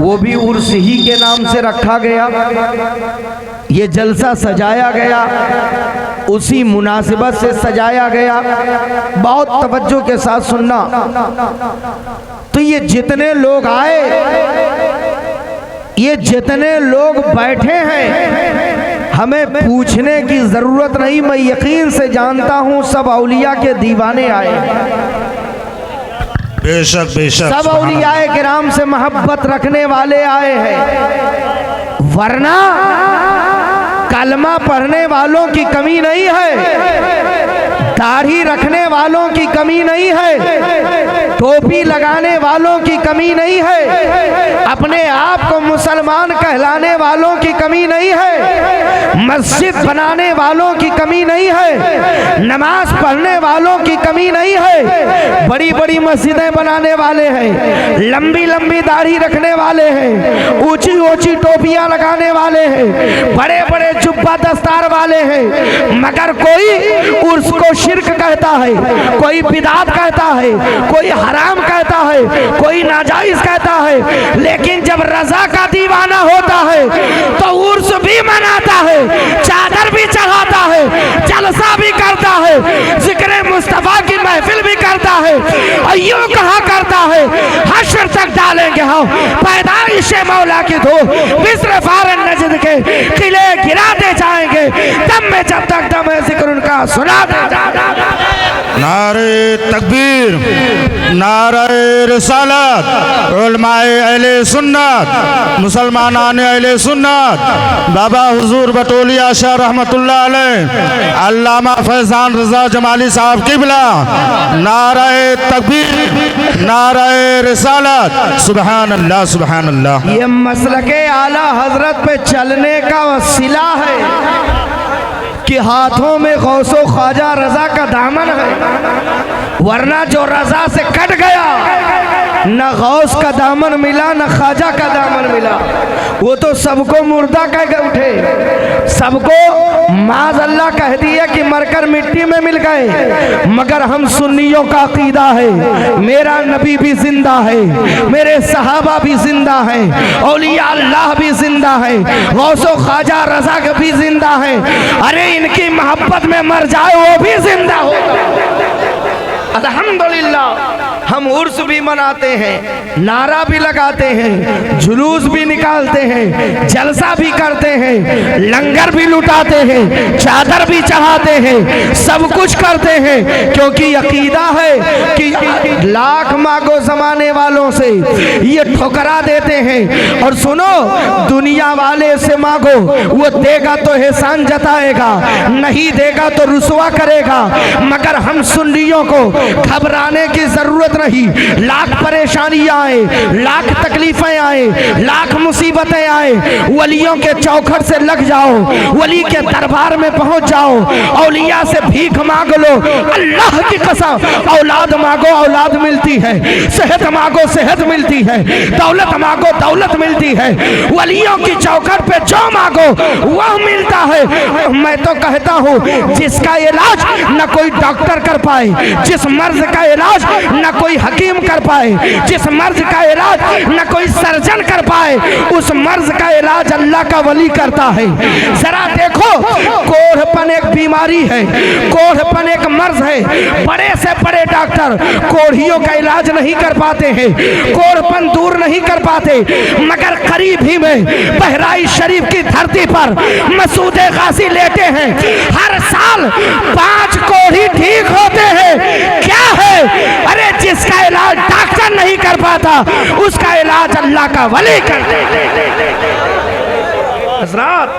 वो भी उर्स ही के नाम से रखा गया। ये जलसा सजाया गया, उसी मुनासिबत से सजाया गया। बहुत तवज्जो के साथ सुनना। तो ये जितने लोग आए, ये जितने लोग बैठे हैं, हमें पूछने की जरूरत नहीं। मैं यकीन से जानता हूं सब औलिया के दीवाने आए। बेशक बेशक सब औलियाए किराम से मोहब्बत रखने वाले आए हैं, वरना कलमा पढ़ने वालों की कमी नहीं है, दाढ़ी रखने वालों की कमी नहीं है, टोपी लगाने वालों की कमी नहीं है, अपने आप को मुसलमान कहलाने वालों की कमी नहीं है, मस्जिद बनाने वालों की कमी नहीं है, नमाज पढ़ने वालों की कमी नहीं है। बड़ी बड़ी मस्जिदें बनाने वाले हैं, लंबी लंबी दाढ़ी रखने वाले हैं, ऊंची ऊंची टोपियां लगाने वाले हैं, बड़े बड़े जुब्बा दस्तार वाले हैं, मगर कोई उर्स को शिर्क कहता है, कोई बिदात कहता है, कोई हराम कहता है, कोई नाजायज कहता है। लेकिन जब रजा का दीवाना होता है तो उर्स भी मनाता है, चादर भी चढ़ाता है, जलसा भी करता है, जिक्र मुस्तफा की महफिल भी करता है, और यूं कहा करता है हश्र तक डालेंगे हम पैदाइश मौला की धो, मिस्र फारन नजद के किले गिराते जाएंगे, दम में जब तक दम है जिक्र उनका सुनाते जाएंगे। नारे तकबीर, नारे रिसालत, उलमाए अहले सुन्नत, मुसलमानान अहले सुन्नत, बाबा हुजूर बटोलिया शाह रहमतुल्लाह अलैह, अल्लामा फैजान रजा जमाली साहब किबला, नारे तकबीर, नारे रिसालत, सुबहान अल्लाह सुबहान अल्लाह। ये मसलके आला हजरत पे चलने का वसीला है कि हाथों में गौसो ख्वाजा रजा का दामन है, वरना जो रजा से कट गया न गौस का दामन मिला न ख्वाजा का दामन मिला। वो तो सबको मुर्दा कह के उठे, सबको माज अल्लाह कह दिया कि मरकर मिट्टी में मिल गए। मगर हम सुन्नियों का अकीदा है, मेरा नबी भी जिंदा है, मेरे सहाबा भी जिंदा हैं, औलिया अल्लाह भी जिंदा है, गौसो ख्वाजा रजा भी जिंदा है। अरे इनकी मोहब्बत में मर जाए वो भी जिंदा होगा। अल्हम्दुलिल्लाह हम उर्स भी मनाते हैं, नारा भी लगाते हैं, जुलूस भी निकालते हैं, जलसा भी करते हैं, लंगर भी लुटाते हैं, चादर भी चढ़ाते हैं, सब कुछ करते हैं, क्योंकि अकीदा है कि लाख मांगो जमाने वालों से ये ठुकरा देते हैं। और सुनो, दुनिया वाले से मांगो, वो देगा तो एहसान जताएगा, नहीं देगा तो रुसवा करेगा। मगर हम सुन्नियों को घबराने की जरूरत नहीं। लाख परेशानियां आए, लाख तकलीफें आए, लाख मुसीबतें आए, वलियों के चौखट से लग जाओ, वली के दरबार में पहुंच जाओ, औलिया से भीख मांग लो। अल्लाह की कसम, औलाद मांगो औलाद मिलती है, सेहत मांगो सेहत मिलती है, दौलत मांगो दौलत मिलती है। वलियों की चौखट पे जो मांगो वह मिलता है। मैं तो कहता हूँ जिसका इलाज न कोई डॉक्टर कर पाए, जिस मर्ज का इलाज न कोई हकीम कर पाए, जिस मर्ज का इलाज न कोई सर्जन कर पाए, उस मर्ज का इलाज अल्लाह का वली करता है। जरा देखो, कोढ़पन एक बीमारी है, कोढ़पन एक मर्ज है। बड़े से बड़े डॉक्टर कोढ़ियों का इलाज नहीं कर पाते हैं, कोढ़पन दूर नहीं कर पाते। मगर करीब ही में बहराइच शरीफ की धरती पर मसूद गाजी लेते हैं, हर साल 5 कोढ़ी ठीक होते हैं। क्या है? अरे जिसका इलाज डॉक्टर नहीं कर पाता, उसका इलाज अल्लाह का वली करते हैं। हज़रात,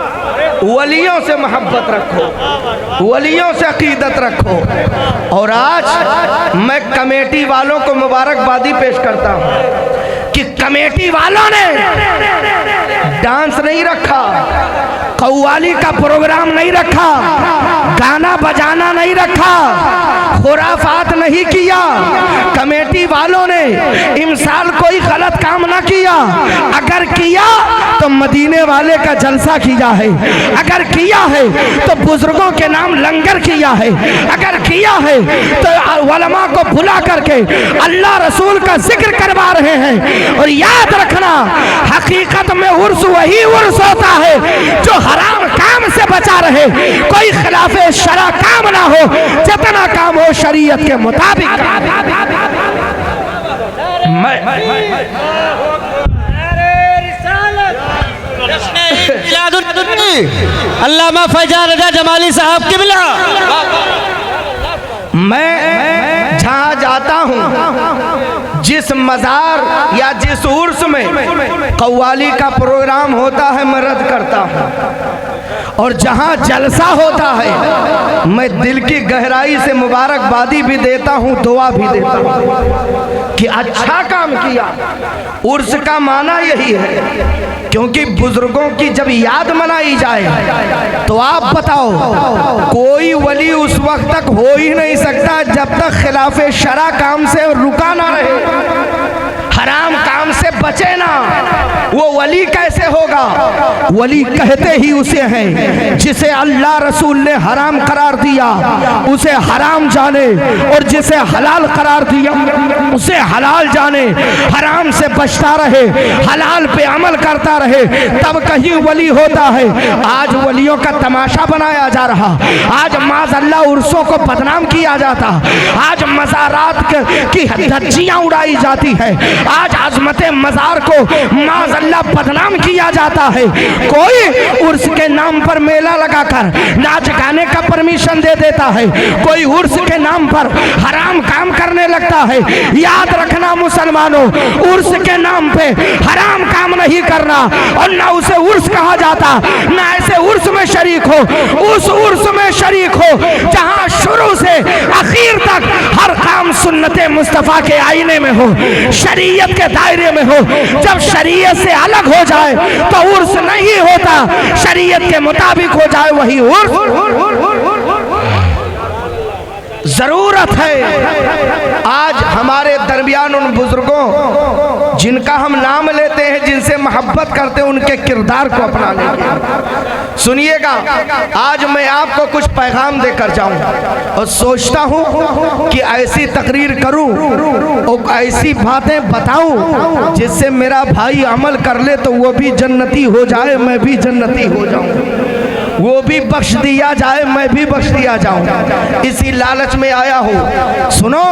वलियों से मोहब्बत रखो, वलियों से अकीदत रखो। और आज मैं कमेटी वालों को मुबारकबादी पेश करता हूं कि कमेटी वालों ने डांस नहीं रखा, कव्वाली का प्रोग्राम नहीं रखा, गाना बजाना नहीं रखा, खुराफात नहीं किया। कमेटी वालों ने इमसाल कोई गलत काम ना किया। अगर किया तो मदीने वाले का जलसा किया है, अगर किया है तो बुजुर्गों के नाम लंगर किया है, अगर किया है तो उलमा को बुला करके अल्लाह रसूल का जिक्र करवा रहे हैं। और याद रखना, हकीकत में उर्स वही उर्स होता है जो हराम काम से बचा रहे, कोई खिलाफे शरा काम ना हो, जितना काम हो शरीयत के मुताबिक। अल्लामा फैजान रजा जमाली साहब किबला। मैं जहाँ जाता हूँ, जिस मज़ार या जिस उर्स में कव्वाली का प्रोग्राम होता है मैं रद्द करता हूँ, और जहाँ जलसा होता है मैं दिल की गहराई से मुबारकबादी भी देता हूँ, दुआ भी देता हूँ कि अच्छा काम किया। उर्स का माना यही है, क्योंकि बुजुर्गों की जब याद मनाई जाए तो आप बताओ, कोई वली उस वक्त तक हो ही नहीं सकता जब तक खिलाफे शरा काम से रुका ना रहे, हराम काम से बचे ना। वो वली कैसे होगा? वली कहते ही उसे हैं जिसे अल्लाह रसूल ने हराम करार दिया उसे हराम जाने, और जिसे हलाल करार दिया उसे हलाल जाने, हराम से बचता रहे, हलाल पे अमल करता रहे, तब कहीं वली होता है। आज वलियों का तमाशा बनाया जा रहा, आज माज़अल्लाह उर्सों को बदनाम किया जाता, आज मज़ारात की धज्जियां उड़ाई जाती है, आज अज़मत मज़ार को माज़अल्लाह बदनाम किया जाता है। कोई उर्स के नाम पर मेला लगाकर नाच गाने का परमिशन दे देता है, कोई उर्स के नाम पर हराम काम करने लगता है। याद रखना मुसलमानों, उर्स के नाम पे हराम काम नहीं करना, और ना उसे उर्स कहा जाता, ना ऐसे उर्स में शरीक हो। उस उर्स में शरीक हो जहां शुरू से आखिर तक हर काम सुन्नते मुस्तफ़ा के आईने में हो, शरीयत के दायरे में हो। जब शरीयत से अलग हो जाए तो उर्स नहीं होता, शरीयत के मुताबिक हो जाए वही उर्स। जरूरत है आज हमारे दरमियान उन बुजुर्गों जिनका हम नाम लेते हैं, जिनसे मोहब्बत करते हैं, उनके किरदार को अपनाने की। सुनिएगा, आज मैं आपको कुछ पैगाम देकर जाऊं, और सोचता हूं कि ऐसी तकरीर करूं और ऐसी बातें बताऊं जिससे मेरा भाई अमल कर ले तो वो भी जन्नती हो जाए, मैं भी जन्नती हो जाऊं, वो भी बख्श दिया जाए, मैं भी बख्श दिया जाऊं। इसी लालच में आया हूँ। सुनो,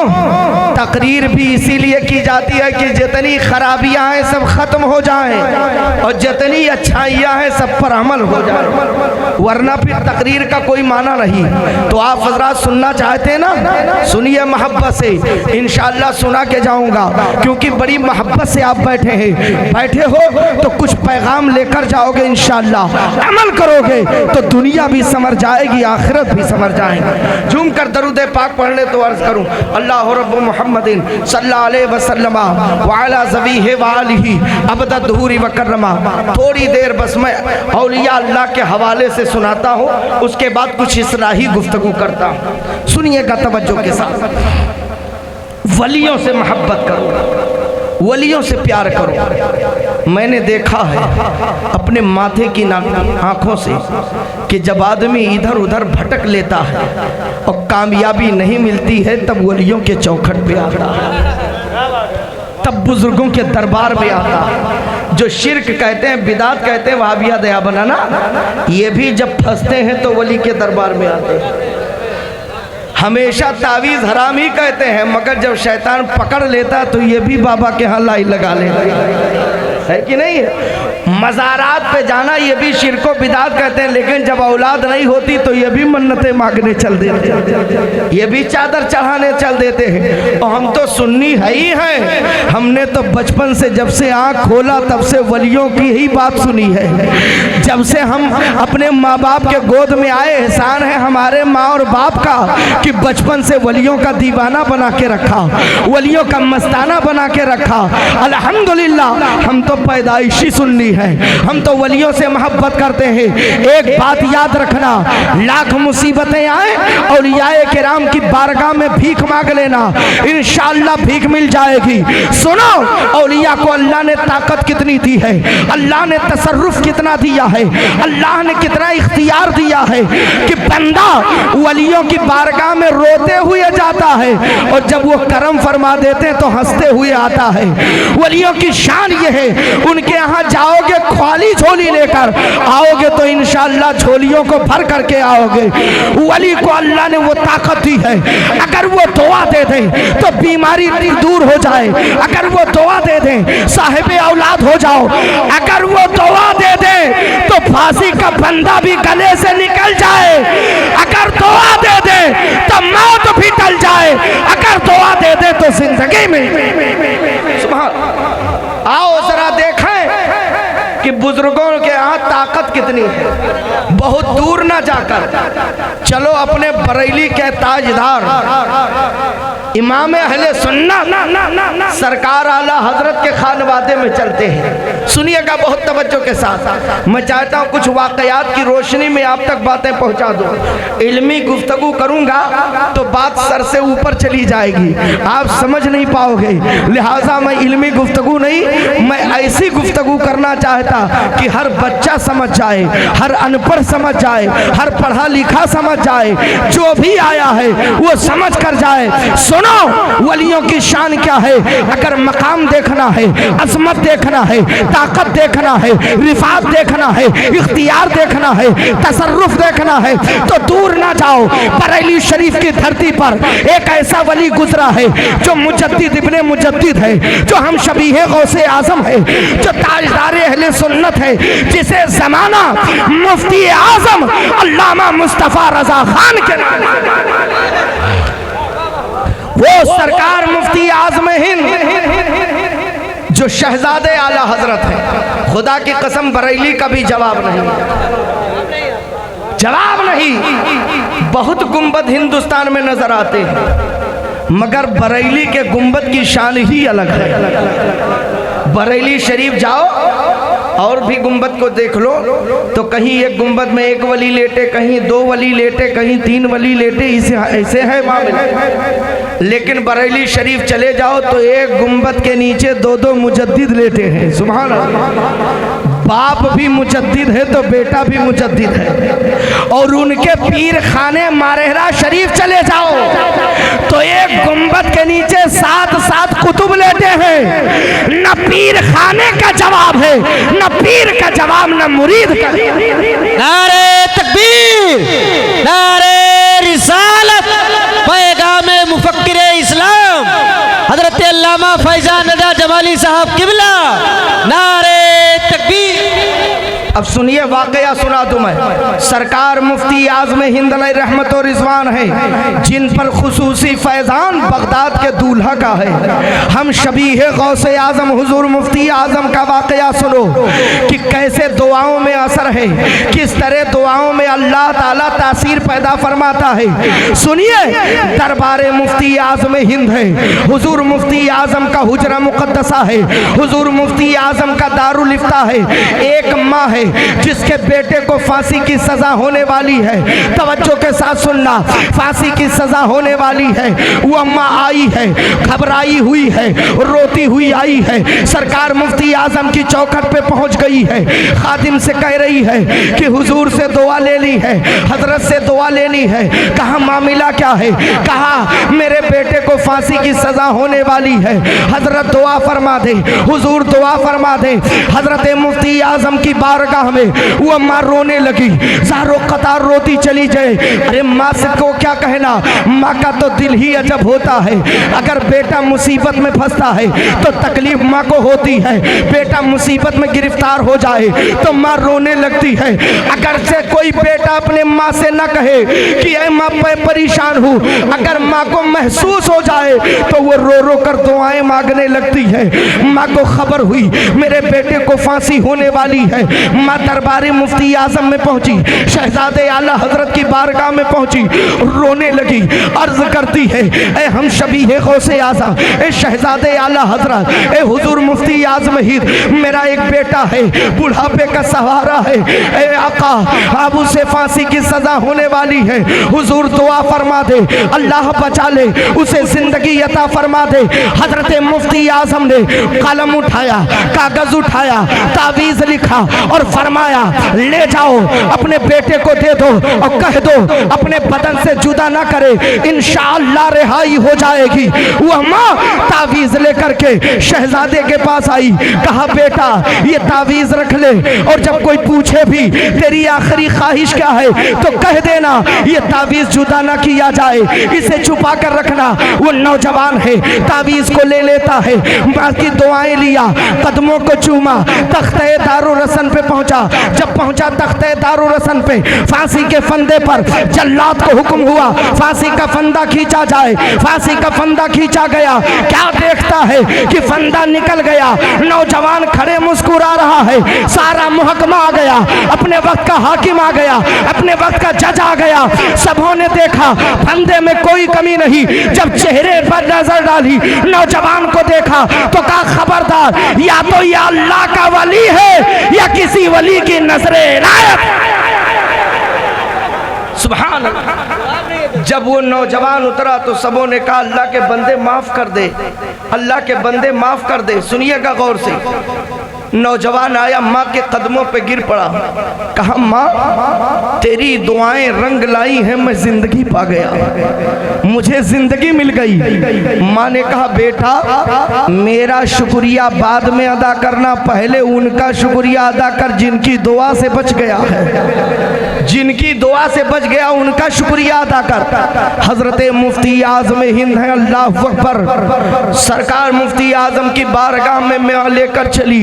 तकरीर भी इसीलिए की जाती है कि जितनी खराबियां हैं सब खत्म हो जाएं, और जितनी अच्छाइयां हैं सब पर अमल हो जाए, वरना फिर तकरीर का कोई माना नहीं। तो आप हजरात सुनना चाहते हैं ना, सुनिए मोहब्बत से, इंशाअल्लाह सुना के जाऊंगा, क्योंकि बड़ी मोहब्बत से आप बैठे हैं। बैठे हो तो कुछ पैगाम लेकर जाओगे, इंशाअल्लाह अमल करोगे तो दुनिया भी समझ जाएगी, आखिरत भी समझ जाएगी। झूम कर दरूद पाक पढ़ ले तो अर्ज करूं, अल्लाह रब्बु मुहम्मदिन सल्लल्लाहु अलैहि वसल्लम व अला ज़बीहि व आलिहि अबदा दुहूरी व कररमा। थोड़ी देर बस मैं औलिया अल्लाह के हवाले से सुनाता हूं, उसके बाद कुछ इस्लाही गुफ्तगू करता हूं। सुनिएगा तवज्जो के साथ। वलियों से मोहब्बत करो, वलियों से प्यार करो। मैंने देखा है अपने माथे की आंखों से कि जब आदमी इधर उधर भटक लेता है और कामयाबी नहीं मिलती है, तब वलियों के चौखट पे आता है, तब बुजुर्गों के दरबार में आता है। जो शिरक कहते हैं, बिदात कहते हैं, वहाबिया दया बनाना, ये भी जब फंसते हैं तो वली के दरबार में आते हैं। हमेशा तावीज़ हराम ही कहते हैं, मगर जब शैतान पकड़ लेता है तो ये भी बाबा के यहाँ लाई लगा लेता है कि नहीं है। मज़ारात पे जाना ये भी शिरको बिदात कहते हैं, लेकिन जब औलाद नहीं होती तो ये भी मन्नतें मांगने चल देते हैं, ये भी चादर चढ़ाने चल देते हैं। और हम तो सुन्नी है ही हैं, हमने तो बचपन से जब से आँख खोला तब से वलियों की ही बात सुनी है। जब से हम अपने माँ बाप के गोद में आए, एहसान है हमारे माँ और बाप का कि बचपन से वलियों का दीवाना बना के रखा, वलियों का मस्ताना बना के रखा। अल्हम्दुलिल्लाह हम तो तो पैदाइशी सुन्नी है, हम तो वलियों से मोहब्बत करते हैं। एक बात याद रखना, लाख मुसीबतें आए औलियाए किराम की बारगाह में भीख मांग लेना, इंशाअल्लाह भीख मिल जाएगी। सुनो, औलिया को अल्लाह ने ताकत कितनी दी है, अल्लाह ने तसर्रुफ कितना दिया है, अल्लाह ने कितना इख्तियार दिया है कि बंदा वलियों की बारगाह में रोते हुए जाता है और जब वो करम फरमा देते हैं तो हंसते हुए आता है। वलियों की शान ये है, उनके यहाँ जाओगे खाली झोली लेकर आओगे तो इंशाअल्लाह झोलियों को भर करके आओगे। वली को अल्लाह ने वो ताकत दी है, अगर वो दुआ दे दे तो बीमारी दूर हो जाए, अगर वो दुआ दे दे साहिबे औलाद हो जाओ, अगर वो दुआ दे दे तो फांसी का बंदा भी गले से निकल जाए, अगर दुआ दे दे तो मौत भी टल जाए, अगर दुआ दे दे तो जिंदगी में। आओ जरा देखें कि बुजुर्गों के यहाँ ताकत कितनी है। बहुत दूर ना जाकर चलो अपने बरेली के ताजदार इमाम अहले सुन्नत सरकार आला हजरत के खानवादे में चलते हैं। सुनिएगा बहुत तवज्जो के साथ, मैं चाहता हूँ कुछ वाकयात की रोशनी में आप तक बातें पहुँचा दूँ। इल्मी गुफ्तगू करूँगा तो बात सर से ऊपर चली जाएगी, आप समझ नहीं पाओगे, लिहाजा मैं इल्मी गुफ्तगू नहीं, मैं ऐसी गुफ्तगू करना चाहता कि हर बच्चा समझ जाए, हर अनपढ़ समझ जाए, हर पढ़ा लिखा समझ जाए, जो भी आया है वो समझ कर जाए। सुनो वलियों की शान क्या है, अगर मकाम देखना है, अजमत देखना है, ताकत देखना है, रिफात देखना है, इख्तियार देखना है, तसर्रुफ देखना है तो दूर ना जाओ। बरेली शरीफ की धरती पर एक ऐसा वली गुजरा है जो मुजद्दिद इब्ने मुजद्दिद है, जो हम शबीहे गौसे आजम है, जो ताजदार अहले सुन्नत है, जिसे जमाना मुफ्ती आजम अल्लामा मुस्तफा रजा खान के नाम वो सरकार मुफ्ती आज़म हिंद जो शहजादे आला हजरत है। खुदा की कसम बरेली का भी जवाब नहीं, जवाब नहीं। बहुत गुंबद हिंदुस्तान में नजर आते हैं मगर बरेली के गुंबद की शान ही अलग है। बरेली शरीफ जाओ और भी गुंबद को देख लो तो कहीं एक गुंबद में एक वली लेटे, कहीं दो वली लेटे, कहीं तीन वली लेटे, इसे ऐसे है मामले। लेकिन बरेली शरीफ चले जाओ तो एक गुंबद के नीचे दो दो मुजद्दिद लेटे हैं। सुभान अल्लाह। बाप भी मुजद्दिद है तो बेटा भी मुजद्दिद है। और उनके पीर खाने मारेहरा शरीफ चले जाओ तो एक गुंबद के नीचे 7-7 कुतुब लेटे हैं। न पीर खाने का जवाब है, न पीर का जवाब, न मुरीद का। नारे तकबीर, नारे रिसालत, पैगामे मुफक्किरे इस्लाम हजरत अल्लामा फैजान रजा जमाली साहब किबला, नारे तकबीर। अब सुनिए वाकया सुना दूं मैं। सरकार मुफ्ती आज़म हिंद अलैहि रहमत और रिजवान है जिन पर खुसूसी फैजान बगदाद के दूल्हा का है। हम शबीहे गौसे आज़म हुजूर मुफ्ती आज़म का वाकया सुनो कि कैसे दुआओं में असर है, किस तरह दुआओं में अल्लाह ताला तासीर पैदा फरमाता है। सुनिए, दरबार मुफ्ती आज़म हिंद है, हुजूर मुफ्ती आज़म का हुजरा मुक़द्दसा है, हुजूर मुफ्ती आज़म का दारुल इफ्ता है। एक माँ है जिसके बेटे को फांसी की सजा होने वाली है। तवज्जो के साथ सुनना, फांसी की सजा होने वाली है। वो अम्मा आई है, घबराई हुई है, रोती हुई आई है। सरकार मुफ्ती आज़म की चौखट पे पहुंच गई है। खादिम से कह रही है कि हुजूर से दुआ लेनी है, हजरत से दुआ लेनी है। कहा मामला क्या है? कहा मेरे बेटे को फांसी की सजा होने वाली है, हजरत दुआ फरमा दे, हुजूर दुआ फरमा दे। हजरत मुफ्ती आज़म की बारगाह में वो अम्मा रोने लगी, ज़ारो कतार रोती चली जाए। अरे माँ से को क्या कहना, माँ का तो दिल ही अजब होता है। अगर बेटा मुसीबत में फंसता है तो तकलीफ माँ को होती है, बेटा मुसीबत में गिरफ्तार हो जाए तो माँ रोने लगती है। अगर से कोई बेटा अपने माँ से न कहे कि ऐ माँ मैं परेशान हूँ, अगर माँ को महसूस हो जाए तो वो रो रो कर दुआएं मांगने लगती है। माँ को खबर हुई मेरे बेटे को फांसी होने वाली है। माँ दरबारी मुफ्ती आजम में पहुंची, शहजादे आला हजरत की बारगाह में पहुंची, रोने लगी, अर्ज करती है ए हम शबीह गौसे आज़म, ए शहजादे आला हजरत, ए हुजूर मुफ्ती आजम हिंद, मेरा एक बेटा है, बुढ़ापे का सहारा है, ए आका अब उसे फांसी की सजा होने वाली है, हुजूर दुआ फरमा दे, अल्लाह बचा ले, उसे जिंदगी अता फरमा दे। हजरत मुफ्ती आजम ने कलम उठाया, कागज उठाया, तावीज लिखा और फरमाया ले जाओ अपने बेटे को दे दो और कह दो अपने बदन से जुदा ना करे, इंशाअल्लाह रिहाई हो जाएगी। वह माँ तावीज लेकर के शहजादे के पास आई, कहा बेटा ये तावीज रख ले और जब कोई पूछे भी तेरी आखिरी ख्वाहिश क्या है तो कह देना ये तावीज जुदा ना किया जाए, इसे छुपा कर रखना। वो नौजवान है, तावीज को ले लेता है, बाकी दुआएं लिया, कदमों को चूमा, तख्ते दारुल रसन पे पहुंचा। जब पहुंचा तख्ते दारुल रसन पे, फांसी के फंदे पर जल्लाद को हुक्म हुआ फांसी का फंदा खींचा जाए। फांसी का फंदा खींचा गया, क्या देखता है कि फंदा निकल गया, नौजवान खड़े मुस्कुरा रहा है, सारा मुहकमा आ गया, अपने वक्त का हाकिम आ गया, अपने वक्त का जज आ गया। सबों ने देखा फंदे में कोई कमी नहीं, जब चेहरे पर नजर डाली, नौजवान को देखा तो कहा खबरदार, या तो ये अल्लाह का वली है या किसी वली की नजरे इनायत। सुभान अल्लाह। जब वो नौजवान उतरा तो सबों ने कहा अल्लाह के बंदे माफ कर दे, अल्लाह के बंदे माफ कर दे। सुनिएगा गौर से, नौजवान आया, माँ के कदमों पे गिर पड़ा, कहा माँ तेरी दुआएं रंग लाई हैं, मैं जिंदगी पा गया, मुझे जिंदगी मिल गई। माँ ने कहा बेटा मेरा शुक्रिया बाद में अदा करना, पहले उनका शुक्रिया अदा कर जिनकी दुआ से बच गया है, जिनकी दुआ से बच गया उनका शुक्रिया अदा कर। हजरत मुफ्ती आजम हिंद है, अल्लाह अकबर, सरकार मुफ्ती आजम की बारगाह में मैं लेकर चली,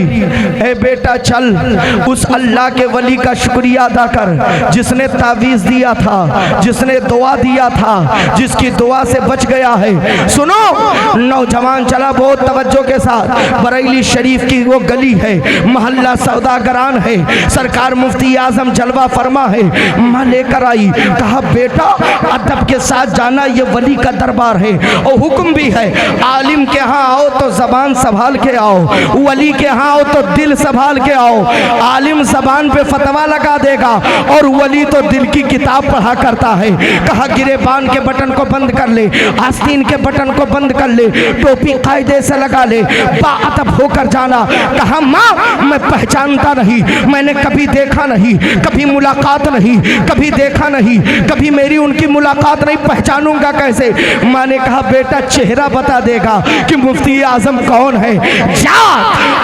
ए बेटा चल उस अल्लाह के वली का शुक्रिया अदा कर जिसने तावीज़ दिया था, जिसने दुआ दिया था, जिसकी दुआ से बच गया है। सुनो, नौजवान चला बहुत तवज्जो के साथ, बरेली शरीफ की वो गली है, मोहल्ला सौदागरान है, सरकार मुफ्ती आजम जलवा फरमा है, माँ लेकर आई, कहा बेटा अदब के साथ जाना, ये वली का दरबार है और हुक्म भी है, आलिम के यहाँ आओ तो जबान संभाल के आओ, वली के यहाँ आओ तो दिल संभाल के आओ। आलिम जबान पे फतवा लगा देगा और वली तो दिल की किताब पढ़ा करता है। कहा गिरेबान के बटन को बंद कर ले, आस्तीन के बटन को बंद कर ले, टोपी कायदे से लगा ले, बाअदब होकर जाना। कहा माँ मैं पहचानता नहीं, मैंने कभी देखा नहीं, कभी मुलाकात नहीं, कभी देखा नहीं, कभी मेरी उनकी मुलाकात नहीं, पहचानूंगा कैसे। माँ ने कहा बेटा चेहरा बता देगा कि मुफ्ती आजम कौन है, जा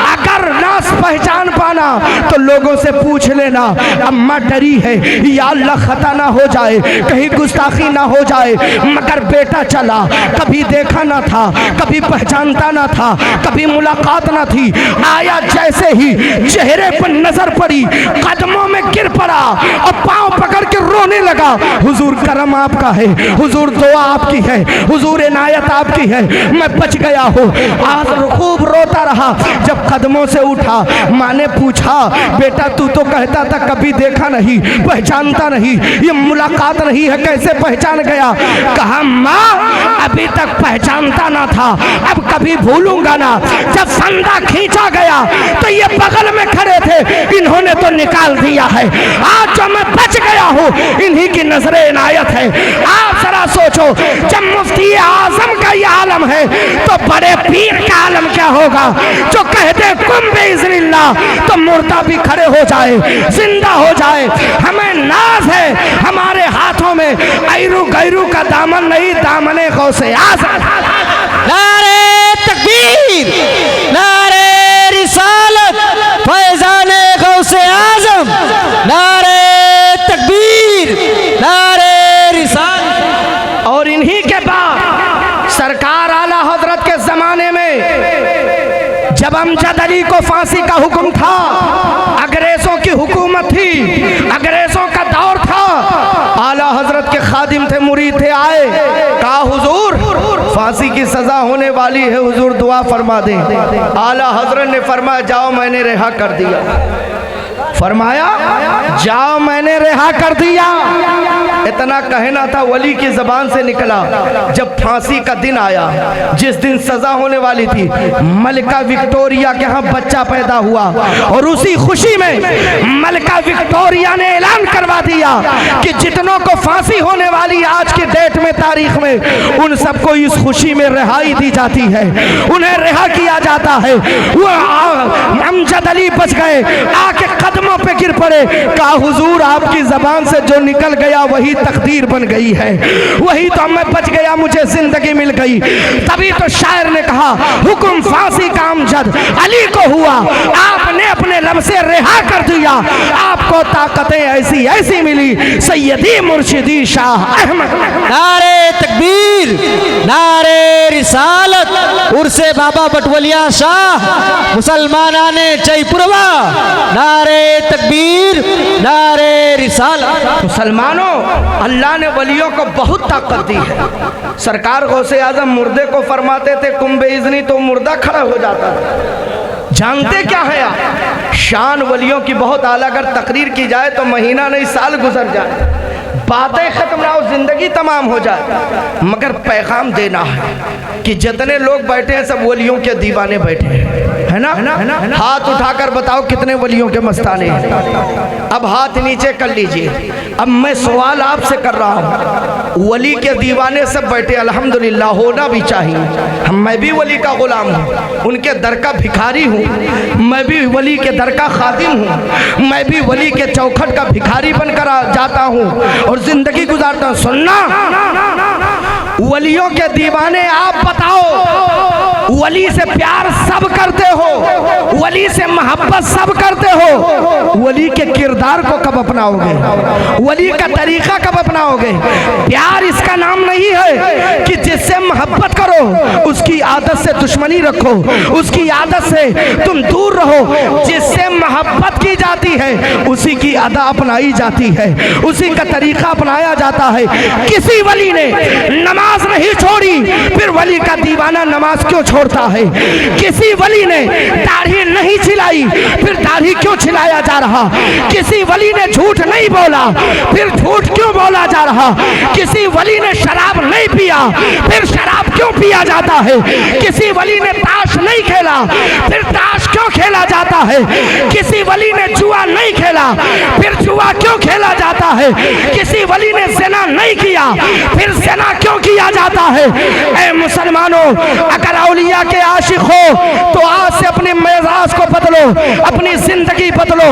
अगर ना पहचान पाना तो लोगों से पूछ लेना। अम्मा डरी है या अल्लाह खता ना हो जाए, कहीं गुस्ताखी ना हो जाए, मगर बेटा चला, कभी देखा ना था, कभी पहचानता ना था, कभी मुलाकात ना थी, आया जैसे ही चेहरे पर नजर पड़ी, कदमों में गिर पड़ा और पांव पकड़ के रोने लगा। हुजूर करम आपका है, हुजूर दुआ आपकी है, हुजूर इनायत आपकी है, मैं बच गया हूँ। आज खूब रोता रहा। जब कदमों से उठा, माँ ने पूछा बेटा तू तो कहता था कभी देखा नहीं, पहचानता नहीं, ये मुलाकात नहीं है, कैसे पहचान गया। कहा माँ अभी तक पहचानता ना था, अब कभी भूलूंगा ना। जब फंदा खींचा गया तो ये बगल में खड़े थे, इन्होंने तो निकाल दिया है, आज जो मैं बच गया हूँ इन्हीं की नजरे इनायत है। आप जरा सोचो, जब मुफ्ती आजम का ये आलम है तो बड़े पीर का आलम क्या होगा, जो कहते कुम बिइज़्निल्लाह तो मुर्दा भी खड़े हो जाए, जिंदा हो जाए। हमें नाज है हमारे हाथों में ऐरू गैरू का दामन नहीं, दामने गौसे आज़म। नारे तकबीर, नारे रिसालत, फैज़ाने गौसे आज़म, नारे तकबीर, नारे रिसालत। और इन्हीं के बाद सरकार आला हजरत के जमाने में जब अमजद अली को फांसी का हुक्म था, अंग्रेजों की हुकूमत थी, अंग्रेजों का दौर था, आला हजरत के खादिम थे, मुरीद थे, आए कहा हुजूर फांसी की सजा होने वाली है, हुजूर दुआ फरमा दें। आला हजरत ने फरमाया जाओ मैंने रिहा कर दिया। फरमाया जाओ मैंने रिहा कर दिया। इतना कहना था वली की जबान से निकला। जब फांसी का दिन आया, जिस दिन सजा होने वाली थी, मलिका विक्टोरिया के यहाँ बच्चा पैदा हुआ और उसी खुशी में मलिका विक्टोरिया ने ऐलान करवा दिया कि जितनों को फांसी होने वाली आज की डेट में, तारीख में, उन सबको इस खुशी में रिहाई दी जाती है, उन्हें रिहा किया जाता है। वो अमजद अली बच गए, आके कदमों पे गिर पड़े, कहा हुजूर आपकी जबान से जो निकल गया वही तकदीर बन गई है, वही तो मैं बच गया, मुझे जिंदगी मिल गई। तभी तो शायर ने कहा हुक्म फांसी का अमजद अली को हुआ, आपने अपने लब से रिहा कर दिया, आपको ताकतें ऐसी ऐसी मिली सैयदी मुर्शिदी शाह अहमद। नारे तकबीर, नारे रिसालत, उर्से बाबा बटवलिया शाह मुसलमानाने जयपुरवा। नारे तकबीर, नारे रिसालत। मुसलमानों, अल्लाह ने वलियों को बहुत ताकत दी है। सरकार गौसे आजम मुर्दे को फरमाते थे कुंबे इज़नी, तो मुर्दा खड़ा हो जाता था। जानते क्या है आप, शान वलियों की बहुत आला, अगर तकरीर की जाए तो महीना नहीं साल गुजर जाए, बातें खत्म ना हो, जिंदगी तमाम हो जाए, मगर पैगाम देना है कि जितने लोग बैठे हैं सब वलियों के दीवाने बैठे हैं, है ना? हाथ उठाकर बताओ कितने वलियों के मस्ताने हैं। अब हाथ नीचे कर लीजिए। अब मैं सवाल आपसे कर रहा हूँ, वली के दीवाने सब बैठे, अल्हम्दुलिल्लाह, होना भी चाहिए। मैं भी वली का गुलाम हूँ, उनके दर का भिखारी हूँ, मैं भी वली के दर का खादिम हूँ, मैं भी वली के चौखट का भिखारी बनकर जाता हूँ और जिंदगी गुजारता हूँ। सुनना, वलियों के दीवाने आप बताओ, वली से प्यार सब करते हो, वली से मोहब्बत सब करते हो, वली के किरदार को कब अपनाओगे, वली का तरीका कब अपनाओगे? प्यार इसका नाम नहीं है कि जिससे मोहब्बत करो उसकी आदत से दुश्मनी रखो, उसकी आदत से तुम दूर रहो। जिससे मोहब्बत की जाती है उसी की अदा अपनाई जाती है, उसी का तरीका अपनाया जाता है। किसी वली ने नमाज नहीं छोड़ी, फिर वली का दीवाना नमाज क्यों छोड़ता है? किसी वली ने दाढ़ी नहीं छिलाई, फिर दाढ़ी क्यों छिलाया जा रहा? किसी वली ने झूठ नहीं बोला, फिर झूठ क्यों बोला जा रहा? किसी वली ने शराब नहीं पिया, फिर शराब क्यों पिया जाता है? किसी वली ने ताश नहीं खेला, फिर ताश क्यों खेला जाता है? किसी वली ने जुआ नहीं खेला, फिर जुआ क्यों खेला जाता है? किसी वली ने ज़िना नहीं किया, फिर ज़िना क्यों किया जाता है? ऐ मुसलमानों, अगर औलिया के आशिक हो तो आज से अपने मिजाज को बदलो, अपनी जिंदगी बदलो,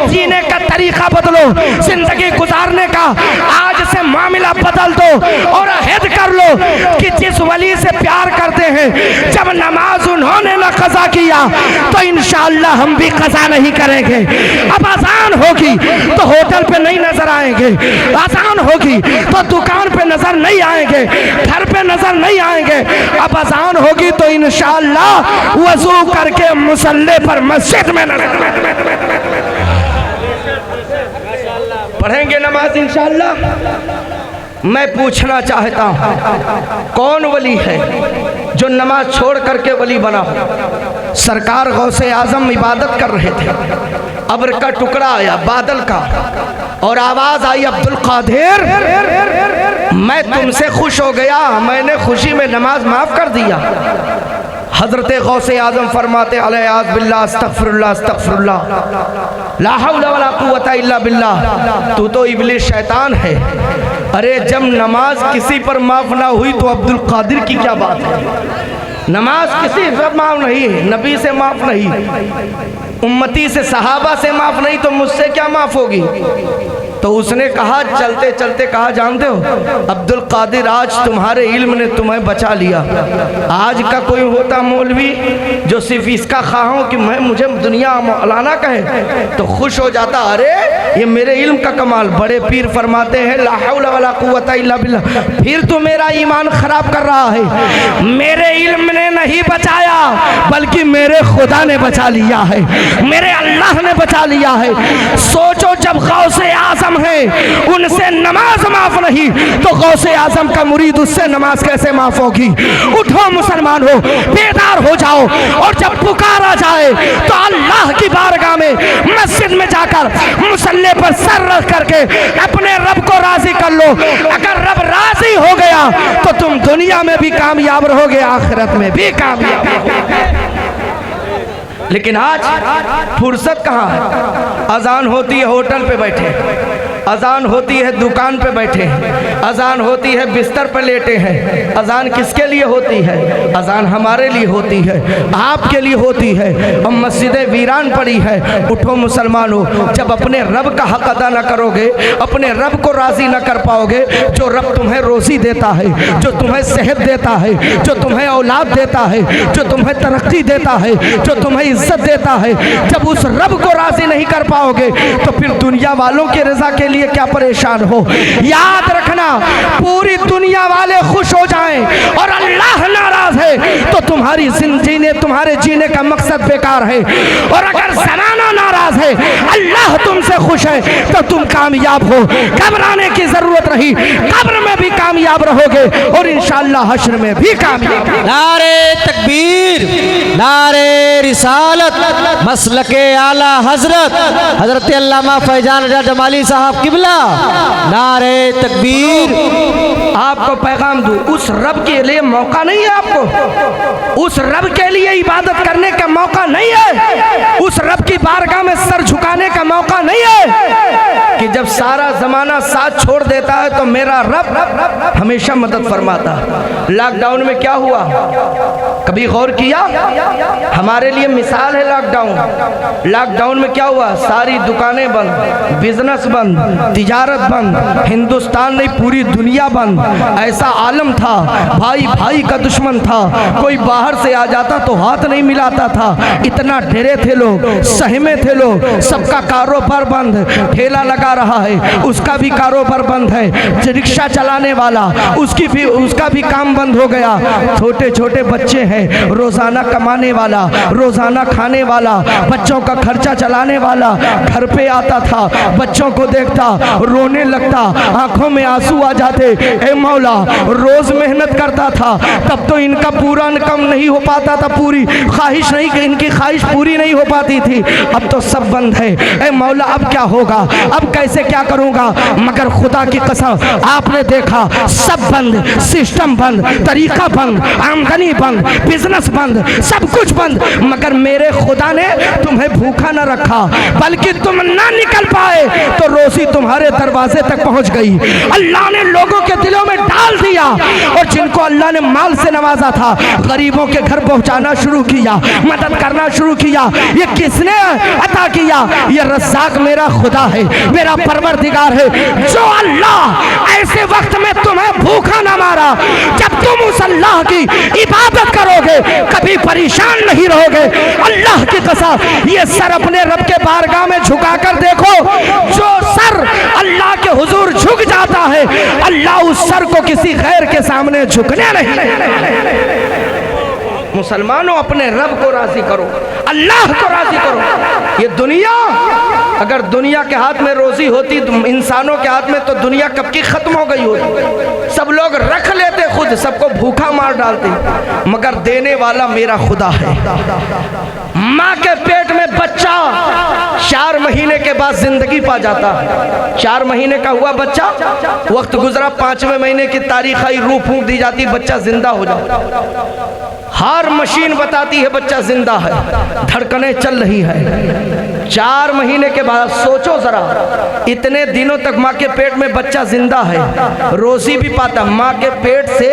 जीने का तरीका बदलो, जिंदगी गुजारने का आज से मामला बदल दो और अहद कर लो कि जिस वली से प्यार करते हैं, जब नमाज उन्होंने न कज़ा किया तो इंशाअल्लाह हम भी कज़ा नहीं करेंगे। अब अज़ान होगी तो होटल पे नहीं नजर आएंगे, अज़ान होगी तो दुकान पे नजर नहीं आएंगे, घर पे नजर नहीं आएंगे। अब अज़ान होगी तो इंशाअल्लाह वजू करके मुसल्ले पर मस्जिद में पढ़ेंगे नमाज इंशाअल्लाह। मैं पूछना चाहता हूँ, कौन वली है जो नमाज छोड़ करके वली बना हो? सरकार गौसे आजम इबादत कर रहे थे, अब्र का टुकड़ा आया बादल का और आवाज आई अब्दुल कादिर, मैं तुमसे खुश हो गया, मैंने खुशी में नमाज माफ कर दिया। हजरत गौसे आजम फरमाते अलैहिस्सलाम बिल्लाह अस्तगफिरुल्लाह अस्तगफिरुल्लाह ला हौला वला कुव्वता इल्ला बिल्लाह, तू तो इब्लिस शैतान है। अरे जब नमाज किसी पर माफ ना हुई तो अब्दुल कादिर की क्या बात है? नमाज किसी से माफ नहीं, नबी से माफ नहीं, उम्मती से सहाबा से माफ नहीं, तो मुझसे क्या माफ होगी? तो उसने कहा, चलते चलते कहा, जानते हो अब्दुल कादिर, आज तुम्हारे इल्म ने तुम्हें बचा लिया। आज का कोई होता मौलवी जो सिर्फ इसका ख्वाह कि मैं मुझे दुनिया मौलाना कहे तो खुश हो जाता, अरे ये मेरे इल्म का कमाल। बड़े पीर फरमाते हैं ला हौला वला कुव्वता इल्ला बिल्लाह, फिर तो मेरा ईमान खराब कर रहा है। मेरे इल्म ने नहीं बचाया बल्कि मेरे खुदा ने बचा लिया है, मेरे अल्लाह ने बचा लिया है। सोचो, जब गौसे आजम है उनसे नमाज माफ नहीं तो गौसे आजम का मुरीद उससे नमाज कैसे माफ होगी? उठो मुसलमान हो, बेदार हो जाओ और जब पुकारा जाए तो अल्लाह की बारगाह में मस्जिद में जाकर कर मुसल्ले पर सर रख करके अपने रब को राजी कर लो। अगर रब राजी हो गया तो तुम दुनिया में भी कामयाब रहोगे, आखिरत में भी कामयाब रहोगे। लेकिन आज फुर्सत कहाँ है? अजान होती है होटल पे बैठे, अजान होती है दुकान पे बैठे, अजान होती है बिस्तर पर लेटे हैं। अजान किसके लिए होती है? अजान हमारे लिए होती है, आपके लिए होती है। और मस्जिदें वीरान पड़ी है। उठो मुसलमानों, जब अपने रब का हक अदा न करोगे, अपने रब को राजी न कर पाओगे, जो रब तुम्हें रोजी देता है, जो तुम्हें सेहत देता है, जो तुम्हें औलाद देता है, जो तुम्हें तरक्की देता है, जो तुम्हें इज्जत देता है, जब उस रब को राजी नहीं कर पाओगे तो फिर दुनिया वालों की रजा के लिए क्या परेशान हो। याद रखना, पूरी दुनिया वाले खुश हो जाएं और अल्लाह नाराज है तो तुम्हारी जिंदगी, तुम्हारे जीने का मकसद बेकार है। और अगर ज़माना नाराज है, अल्लाह तुमसे खुश है तो तुम कामयाब हो। घबराने की जरूरत नहीं, कब्र में भी कामयाब रहोगे और इंशाअल्लाह हश्र में भी कामयाब। नारे तकबीर, नारे रिसालत, मसलके आला हजरत हजरत अल्लामा फैजान रजा जमाली साहब किबला, नारे तकबीर। आपको पैगाम दूं, उस रब के लिए मौका नहीं है आपको, उस रब के लिए इबादत करने का मौका नहीं है, उस रब की बारगाह में सर झुकाने का मौका नहीं है कि जब सारा जमाना साथ छोड़ देता है तो मेरा रब हमेशा मदद फरमाता है। लॉकडाउन में क्या हुआ, कभी गौर किया? हमारे लिए मिसाल है लॉकडाउन। लॉकडाउन में क्या हुआ? सारी दुकानें बंद, बिजनेस बंद, तिजारत बंद, हिंदुस्तान नहीं पूरी दुनिया बंद। ऐसा आलम था, भाई भाई का दुश्मन था, कोई बाहर से आ जाता तो हाथ नहीं मिलाता था। इतना डरे थे लोग, सहमे थे लोग, सबका कारोबार बंद। ठेला लगा रहा है, उसका भी कारोबार बंद है। रिक्शा चलाने वाला, उसका भी काम बंद हो गया। छोटे छोटे बच्चे हैं, रोजाना कमाने वाला, रोजाना खाने वाला, बच्चों का खर्चा चलाने वाला घर पे आता था, बच्चों को देखता रोने लगता, आंखों में आंसू आ जाते। ए मौला, रोज मेहनत करता था तब तो इनका पूरा इनकम नहीं हो पाता था, पूरी ख्वाहिश नहीं, इनकी ख्वाहिश पूरी नहीं हो पाती थी। अब तो सब बंद है। ए मौला, अब क्या होगा, अब कैसे क्या करूंगा? मगर खुदा की कसम, आपने देखा सब बंद, सिस्टम बंद, तरीका बंद, आमदनी बंद, बिजनेस बंद, सब कुछ बंद, मगर मेरे खुदा ने तुम्हें भूखा न रखा, बल्कि तुम ना निकल पाए तो रोजी तुम्हारे दरवाजे तक पहुंच गई। अल्लाह ने लोगों के दिलों में डाल दिया और जिनको अल्लाह ने माल से नवाजा था, गरीबों के घर पहुंचाना शुरू किया, मदद करना शुरू किया। ये किसने अता किया? ये रज़्ज़ाक़ मेरा खुदा है, मेरा परवरदिगार है। जो अल्लाह ऐसे वक्त में तुम्हें भूखा न मारा, जब तुम उस अल्लाह की इबादत करोगे कभी परेशान नहीं रहोगे। अल्लाह की कसम, ये सर अपने रब के बारगाह में झुकाकर देखो, जो सर अल्लाह के हुजूर झुक जाता है, अल्लाह उस सर को किसी गैर के सामने झुकने नहीं। मुसलमानों, अपने रब को राजी करो, अल्लाह को राजी करो। ये दुनिया, अगर दुनिया के हाथ में रोजी होती, इंसानों के हाथ में, तो दुनिया कब की खत्म हो गई होती। सब लोग रख लेते, खुद सबको भूखा मार डालते, मगर देने वाला मेरा खुदा है। माँ के पेट में बच्चा 4 महीने के बाद जिंदगी पा जाता है। 4 महीने का हुआ बच्चा, वक्त गुजरा, 5वें महीने की तारीख आई, रूह फूंक दी जाती, बच्चा जिंदा हो जाता। हर मशीन बताती है बच्चा जिंदा है, धड़कनें चल रही है। 4 महीने के बाद सोचो जरा, इतने दिनों तक माँ के पेट में बच्चा जिंदा है, रोजी भी पाता, माँ के पेट से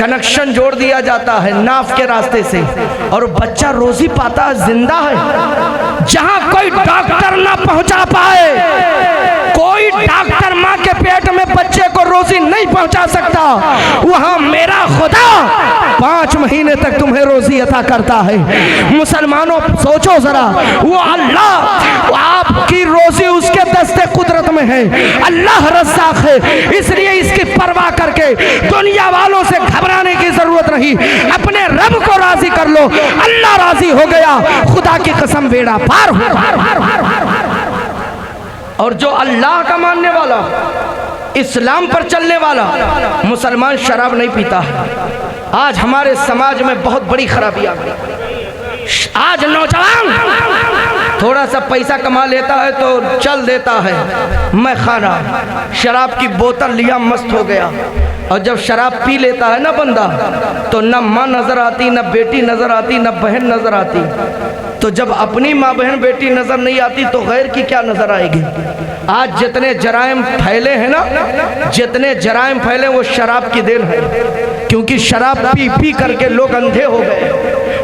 कनेक्शन जोड़ दिया जाता है नाफ के रास्ते से, और बच्चा रोजी पाता है, जिंदा है। जहां कोई डॉक्टर ना पहुंचा पाए, कोई डॉक्टर माँ के पेट में बच्चे को रोजी नहीं पहुंचा सकता, वहां मेरा खुदा 5 महीने तक तुम्हें रोजी अता करता है। मुसलमानों, सोचो जरा, वो अल्लाह, आपकी रोजी उसके दस्ते कुदरत में है। अल्लाह रज़्ज़ाक़ है, इसलिए इसकी परवाह करके दुनिया वालों से घबराने की जरूरत नहीं। अपने रब को राजी कर लो, अल्लाह राजी हो गया, खुदा की कसम बेड़ा पार हो। और जो अल्लाह का मानने वाला, इस्लाम पर चलने वाला मुसलमान शराब नहीं पीता है। आज हमारे समाज में बहुत बड़ी खराबी आ गई। आज नौजवान थोड़ा सा पैसा कमा लेता है तो चल देता है मैं खाना, शराब की बोतल लिया मस्त हो गया। और जब शराब पी लेता है ना बंदा तो न माँ नजर आती, न बेटी नजर आती, न बहन नजर आती। तो जब अपनी माँ बहन बेटी नजर नहीं आती तो गैर की क्या नजर आएगी। आज जितने जराइम फैले हैं ना, जितने जराइम फैले वो शराब की देन है, क्योंकि शराब पी पी करके लोग अंधे हो गए,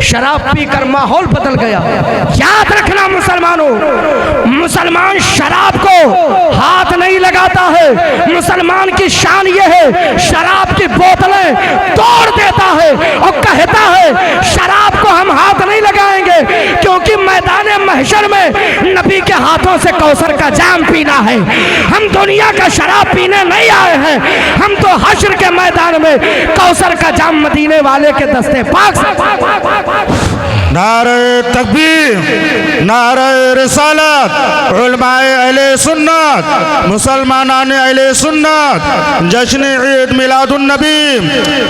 शराब पीकर माहौल बदल गया। याद रखना मुसलमानों, मुसलमान शराब को हाथ नहीं लगाता है। मुसलमान की शान ये है शराब की बोतलें तोड़ देता है और कहता है शराब को हम हाथ नहीं लगाएंगे, क्योंकि मैदान महशर में नबी के हाथों से कौसर का जाम पीना है। हम दुनिया का शराब पीने नहीं आए हैं, हम तो हश्र के मैदान में कौसर का जाम मदीने वाले के दस्ते पाक से। नारे तकबीर, नारे रिसालत, उलमाए अहले सुन्नत, मुसलमानान अहले सुन्नत, जश्न ईद मिलादुन नबी,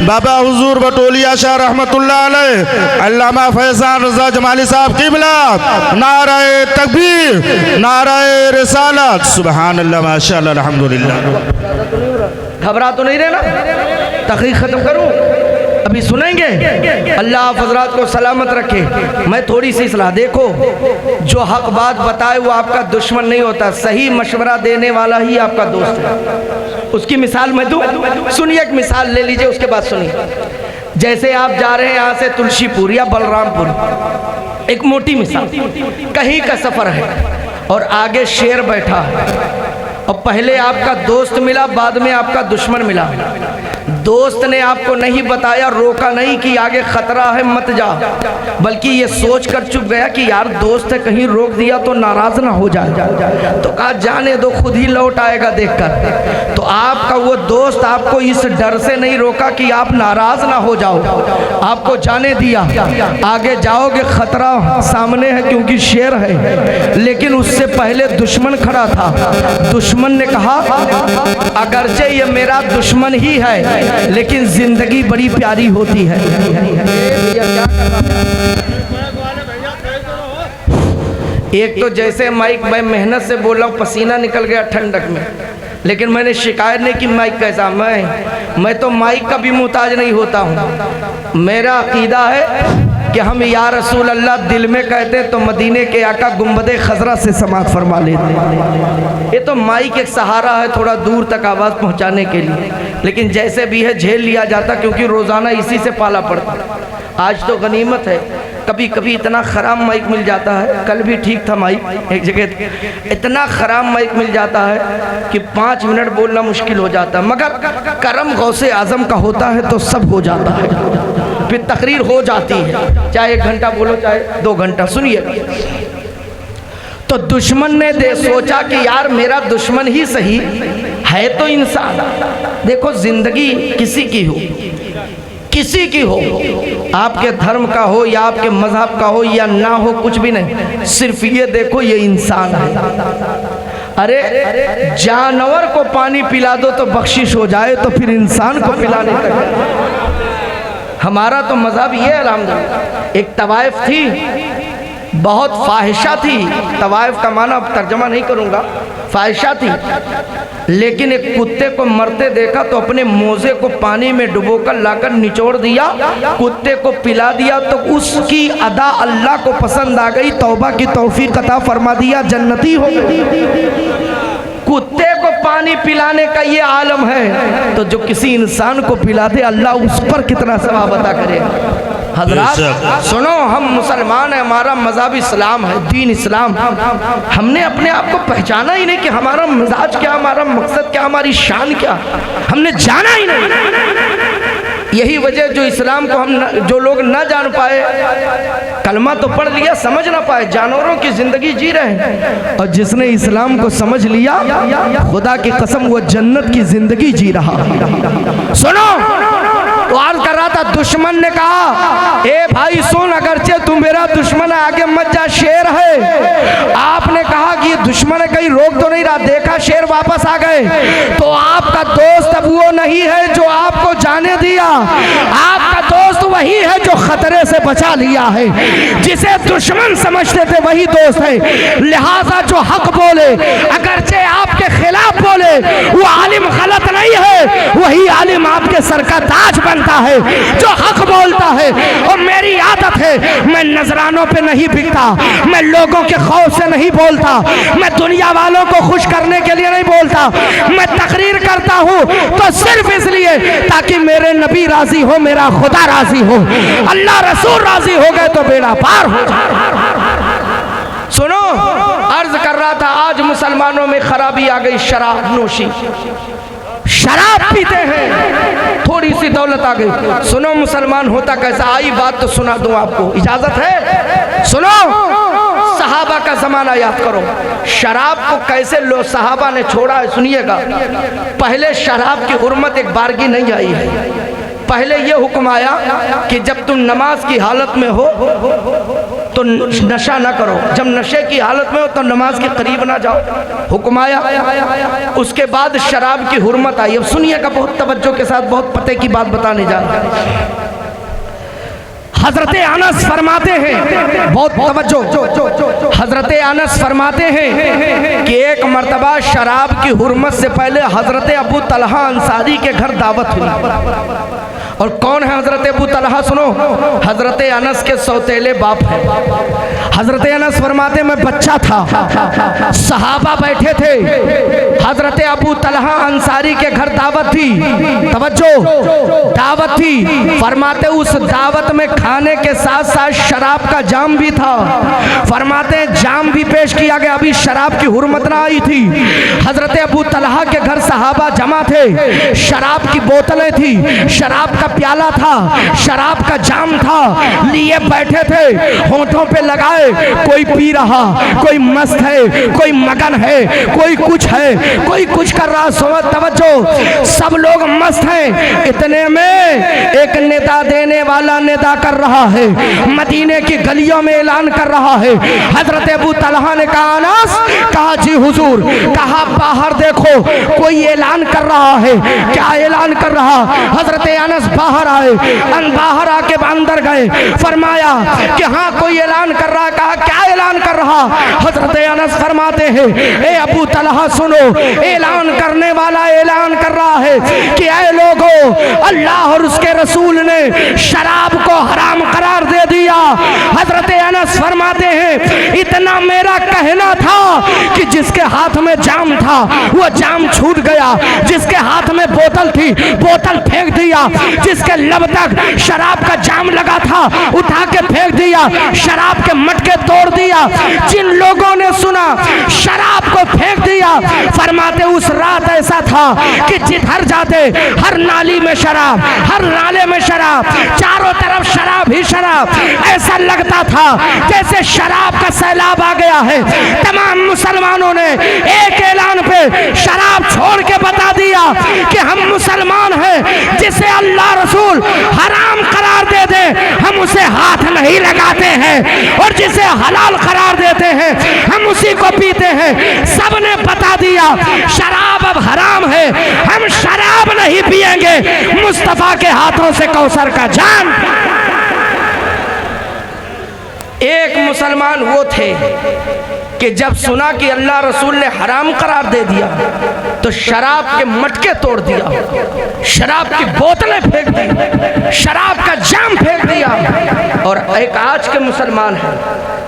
बाबा हुजूर बटोलिया शाह रहमतुल्लाह अलैह, अल्लामा फैजान रजा जमाली साहब क़िबला, नारे तकबीर, नारे रिसालत, सुभान अल्लाह माशाअल्लाह अल्हम्दुलिल्लाह। घबरा तो नहीं रहना, तकरीर खत्म करूं, अभी सुनेंगे। अल्लाह आप हज़रात को सलामत रखे। मैं थोड़ी सी सलाह, देखो जो हक बात बताए वो आपका दुश्मन नहीं होता, सही मशवरा देने वाला ही आपका दोस्त है। उसकी मिसाल मैं दूं, सुनिए, एक मिसाल ले लीजिए, उसके बाद सुनिए। जैसे आप जा रहे हैं यहाँ से तुलसीपुर या बलरामपुर, एक मोटी मिसाल, कहीं का सफर है और आगे शेर बैठा है और पहले आपका दोस्त मिला, बाद में आपका दुश्मन मिला। दोस्त ने आपको नहीं बताया, रोका नहीं कि आगे खतरा है मत जा, बल्कि ये सोच कर चुप गया कि यार दोस्त है, कहीं रोक दिया तो नाराज ना हो जाए, तो कहा जाने दो, खुद ही लौट आएगा देखकर। तो आपका वो दोस्त आपको इस डर से नहीं रोका कि आप नाराज ना हो जाओ, आपको जाने दिया। आगे जाओगे खतरा सामने है क्योंकि शेर है, लेकिन उससे पहले दुश्मन खड़ा था। दुश्मन ने कहा अगरचे ये मेरा दुश्मन ही है लेकिन जिंदगी बड़ी प्यारी होती है। एक तो जैसे माइक मैं मेहनत से बोल रहा हूँ, पसीना निकल गया ठंडक में, लेकिन मैंने शिकायत नहीं कि माइक कैसा। मैं तो माइक का भी मुहताज नहीं होता हूँ। मेरा अकीदा है कि हम या रसूल अल्लाह दिल में कहते तो मदीने के आका गुंबदे खजरा से समात फरमा लेते। ये तो माइक एक सहारा है थोड़ा दूर तक आवाज़ पहुंचाने के लिए, लेकिन जैसे भी है झेल लिया जाता, क्योंकि रोज़ाना इसी से पाला पड़ता। आज तो गनीमत है, कभी कभी इतना ख़राब माइक मिल जाता है, कल भी ठीक था माइक, एक जगह इतना ख़राब माइक मिल जाता है कि 5 मिनट बोलना मुश्किल हो जाता है, मगर करम गौसे आज़म का होता है तो सब हो जाता है, फिर तकरीर हो जाती है, चाहे 1 घंटा बोलो चाहे 2 घंटा। सुनिए, तो दुश्मन ने सोचा कि यार मेरा दुश्मन ही सही है तो इंसान। देखो जिंदगी किसी की हो, किसी की हो, आपके धर्म का हो या आपके मजहब का हो या ना हो, कुछ भी नहीं, सिर्फ ये देखो ये इंसान है। अरे जानवर को पानी पिला दो तो बख्शिश हो जाए, तो फिर इंसान को पिलाने तक। हमारा तो मजहब ये अल्हम्दुलिल्लाह। एक तवाइफ थी, बहुत फाहिशा थी, तवाइफ का माना अब तर्जमा नहीं करूँगा, फाहिशा थी, लेकिन एक कुत्ते को मरते देखा तो अपने मोजे को पानी में डुबोकर लाकर निचोड़ दिया, कुत्ते को पिला दिया, तो उसकी अदा अल्लाह को पसंद आ गई, तौबा की तौफीक अता फरमा दिया, जन्नती हो गई। कुत्ते को पानी पिलाने का ये आलम है, तो जो किसी इंसान को पिला दे अल्लाह उस पर कितना सवाब अता करेगा। हजरात सुनो, हम मुसलमान हैं, हमारा मज़हब इस्लाम है, दीन इस्लाम। हमने अपने आप को पहचाना ही नहीं कि हमारा मिजाज क्या, हमारा मकसद क्या, हमारी शान क्या, हमने जाना ही नहीं। यही वजह जो इस्लाम को हम जो लोग न जान पाए, कलमा तो पढ़ लिया, समझ ना पाए, जानवरों की ज़िंदगी जी रहे हैं। और जिसने इस्लाम को समझ लिया, खुदा की कसम वो जन्नत की ज़िंदगी जी रहा। सुनो, तो अर्ज कर रहा था, दुश्मन ने कहा ए भाई सुन, अगरचे तू मेरा दुश्मन है, आगे मत जा, शेर है। आपने कहा कि ये दुश्मन है, कहीं रोक तो नहीं रहा, देखा शेर वापस आ गए, तो आपका दोस्त अब वो नहीं है जो आपको जाने दिया, आपका दोस्त वही है जो खतरे से बचा लिया है। जिसे दुश्मन समझते थे वही दोस्त है। लिहाजा जो हक बोले अगरचे आपके खिलाफ बोले वो आलिम गलत नहीं है, वही आलिम आपके सर का ताज बनता है जो हक बोलता है। और मेरी आदत है, मैं नजरानों पे नहीं बिकता, मैं लोगों के खौफ से नहीं बोलता, मैं दुनिया वालों को खुश करने के लिए नहीं बोलता। मैं तकरीर करता हूँ तो सिर्फ इसलिए ताकि मेरे नबी राजी हो, मेरा खुदा राजी हो, अल्लाह रसूल राजी हो गए तो बेड़ा पार हो जाए। सुनो, अर्ज कर रहा था आज मुसलमानों में खराबी आ गई, शराब नोशी, शराब पीते हैं, थोड़ी सी दौलत आ गई। सुनो मुसलमान होता कैसा, आई बात तो सुना दूं आपको, इजाजत है? सुनो, सहाबा का जमाना याद करो, शराब को कैसे लो सहाबा ने छोड़ा है, सुनिएगा। पहले शराब की हुर्मत एक बारगी नहीं आई है। पहले यह हुक्म आया कि जब तुम नमाज की हालत में हो तो नशा ना करो, जब नशे की हालत में हो तो नमाज के करीब ना जाओ, हुक्म आया। उसके बाद शराब की हुर्मत आई। अब सुनिएगा बहुत तवज्जो के साथ, बहुत पते की बात बताने जा रहा हूं। हजरत अनस फरमाते हैं, बहुत तवज्जो, हजरत अनस फरमाते हैं कि एक मर्तबा शराब की हुर्मत से पहले हजरत अबू तलहा अंसारी के घर दावत हुई। और कौन है हजरत अबू तलहा? सुनो, हजरत अनस के सौतेले बाप है। हजरत अनस फरमाते मैं बच्चा था, सहाबा बैठे थे, हजरत अबू तलहा अंसारी के घर दावत थी, तवज्जो, दावत थी। फरमाते उस दावत में खाने के साथ साथ शराब का जाम भी था। फरमाते जाम भी पेश किया गया, अभी शराब की हुर्मत ना आई थी। हजरत अबू तलहा के घर सहाबा जमा थे, शराब की बोतलें थी, शराब का प्याला था, शराब का जाम था, लिए बैठे थे, होंठों पे लगाए, कोई पी रहा, कोई मस्त है, कोई मगन है, कोई कुछ है, कोई कुछ कर रहा। सोच तवज्जो, सब लोग मस्त हैं। इतने में एक निदा देने वाला निदा कर रहा है, मदीने की गलियों में ऐलान कर रहा है। हजरत अबू तलहा ने कहा अनस, कहा जी हुजूर, कहा बाहर देखो कोई ऐलान कर रहा है। क्या ऐलान कर रहा? हजरत अनस बाहर आए, बाहर आके अंदर गए, फरमाया कि हाँ कोई ऐलान कर रहा। कहा क्या ऐलान कर रहा? हजरत अनस फरमाते हैं ए अबू तलहा सुनो, ऐलान करने वाला ऐलान कर रहा है कि ऐ लोगों, अल्लाह और उसके रसूल ने शराब को हराम करार दे दिया। हजरत अनस फरमाते हैं इतना मेरा कहना था कि जिसके हाथ में जाम था वो जाम छूट गया, जिसके हाथ में बोतल थी बोतल फेंक दिया, जिसके लब तक शराब का जाम लगा था उठा के फेंक दिया, शराब के मटके तोड़ दिया। जिन लोगों ने सुना शराब को फेंक दिया, फरमाते उस रात ऐसा था कि जिधर जाते हर नाली में शराब, हर नाले में शराब, चारों तरफ शराब ही शराब। ऐसा लगता था जैसे शराब का सैलाब आ गया है। तमाम मुसलमानों ने एक ऐलान पे शराब छोड़ के बता दिया कि हम मुसलमान हैं, जिसे अल्लाह रसूल हराम करार दे दे हम उसे हाथ नहीं लगाते हैं, और जिसे हलाल करार देते हैं हम उसी को पीते हैं। सबने बता दिया शराब अब हराम है, हम शराब नहीं पिएंगे, मुस्तफा के हाथों से कौसर का जाम। एक मुसलमान वो थे कि जब सुना कि अल्लाह रसूल ने हराम करार दे दिया तो शराब के मटके तोड़ दिया, शराब की बोतलें फेंक दी, शराब का जाम फेंक दिया। और एक आज के मुसलमान है,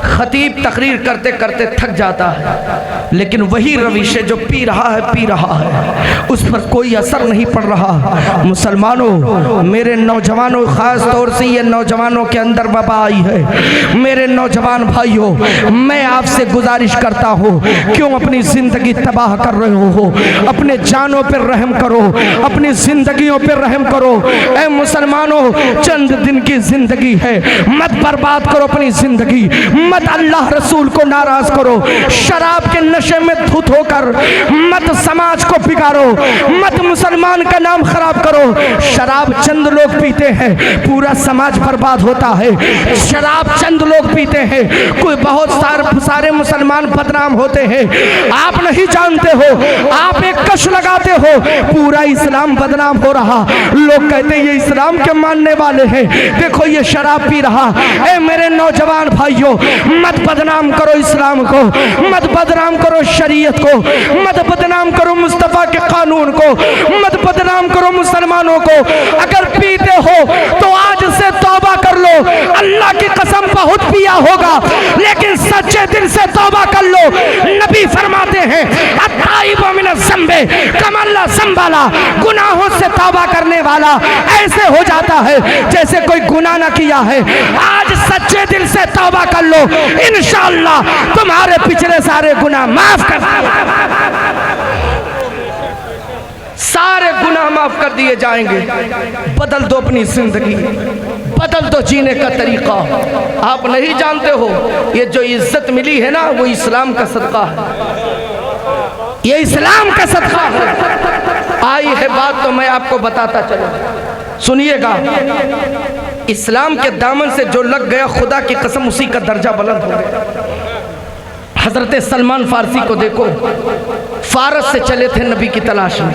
खतीब तकरीर करते करते थक जाता है, लेकिन वही रविश जो पी रहा है उस पर कोई असर नहीं पड़ रहा। मुसलमानों, मेरे नौजवानों, खास तौर से ये नौजवानों के अंदर वबा आई है। मेरे नौजवान भाइयों, मैं आपसे गुजारिश करता हूँ, क्यों अपनी जिंदगी तबाह कर रहे हो? अपने जानों पर रहम करो, अपनी जिंदगियों पर रहम करो। ऐ मुसलमानों, चंद दिन की जिंदगी है, मत बर्बाद करो अपनी जिंदगी, मत अल्लाह रसूल को नाराज करो, शराब के नशे में धुत होकर मत समाज को बिगाड़ो, मत मुसलमान का नाम खराब करो। शराब चंद लोग पीते हैं, पूरा समाज बर्बाद होता है। शराब चंद लोग पीते हैं, कोई बहुत सारे मुसलमान मुसलमान बदनाम होते हैं। आप नहीं जानते हो, आप एक कश लगाते हो, पूरा इस्लाम बदनाम हो रहा। लोग कहते हैं ये इस्लाम के मानने वाले हैं, देखो ये शराब पी रहा। ए मेरे नौजवान भाइयों, मत बदनाम करो इस्लाम को, मत बदनाम करो शरीयत को, मत बदनाम करो मुस्तफ़ा के कानून को, मत बदनाम करो मुसलमानों को। अगर पीते हो तो आज से तौबा कर लो, अल्लाह की कसम बहुत पिया होगा, लेकिन सच्चे दिल से तौबा कर लो। नबी फरमाते हैं अत्ताइबु मिनज़ ज़ंबि कमल्ला ज़ंबाला, गुनाहों से तौबा करने वाला ऐसे हो जाता है जैसे कोई गुनाह ना किया है। आज सच्चे दिल से तौबा कर लो, इंशाअल्लाह तुम्हारे पिछले सारे गुनाह माफ कर, सारे गुनाह माफ कर दिए जाएंगे। बदल दो अपनी जिंदगी, बदल दो जीने का तरीका। आप नहीं जानते हो ये जो इज्जत मिली है ना, वो इस्लाम का सदका है, ये इस्लाम का सदका है। आई है बात तो मैं आपको बताता चलूं, सुनिएगा। इस्लाम के दामन से जो लग गया, खुदा की कसम उसी का दर्जा बुलंद हो गया। हजरत सलमान फारसी को देखो, फारस से चले थे नबी की तलाश में,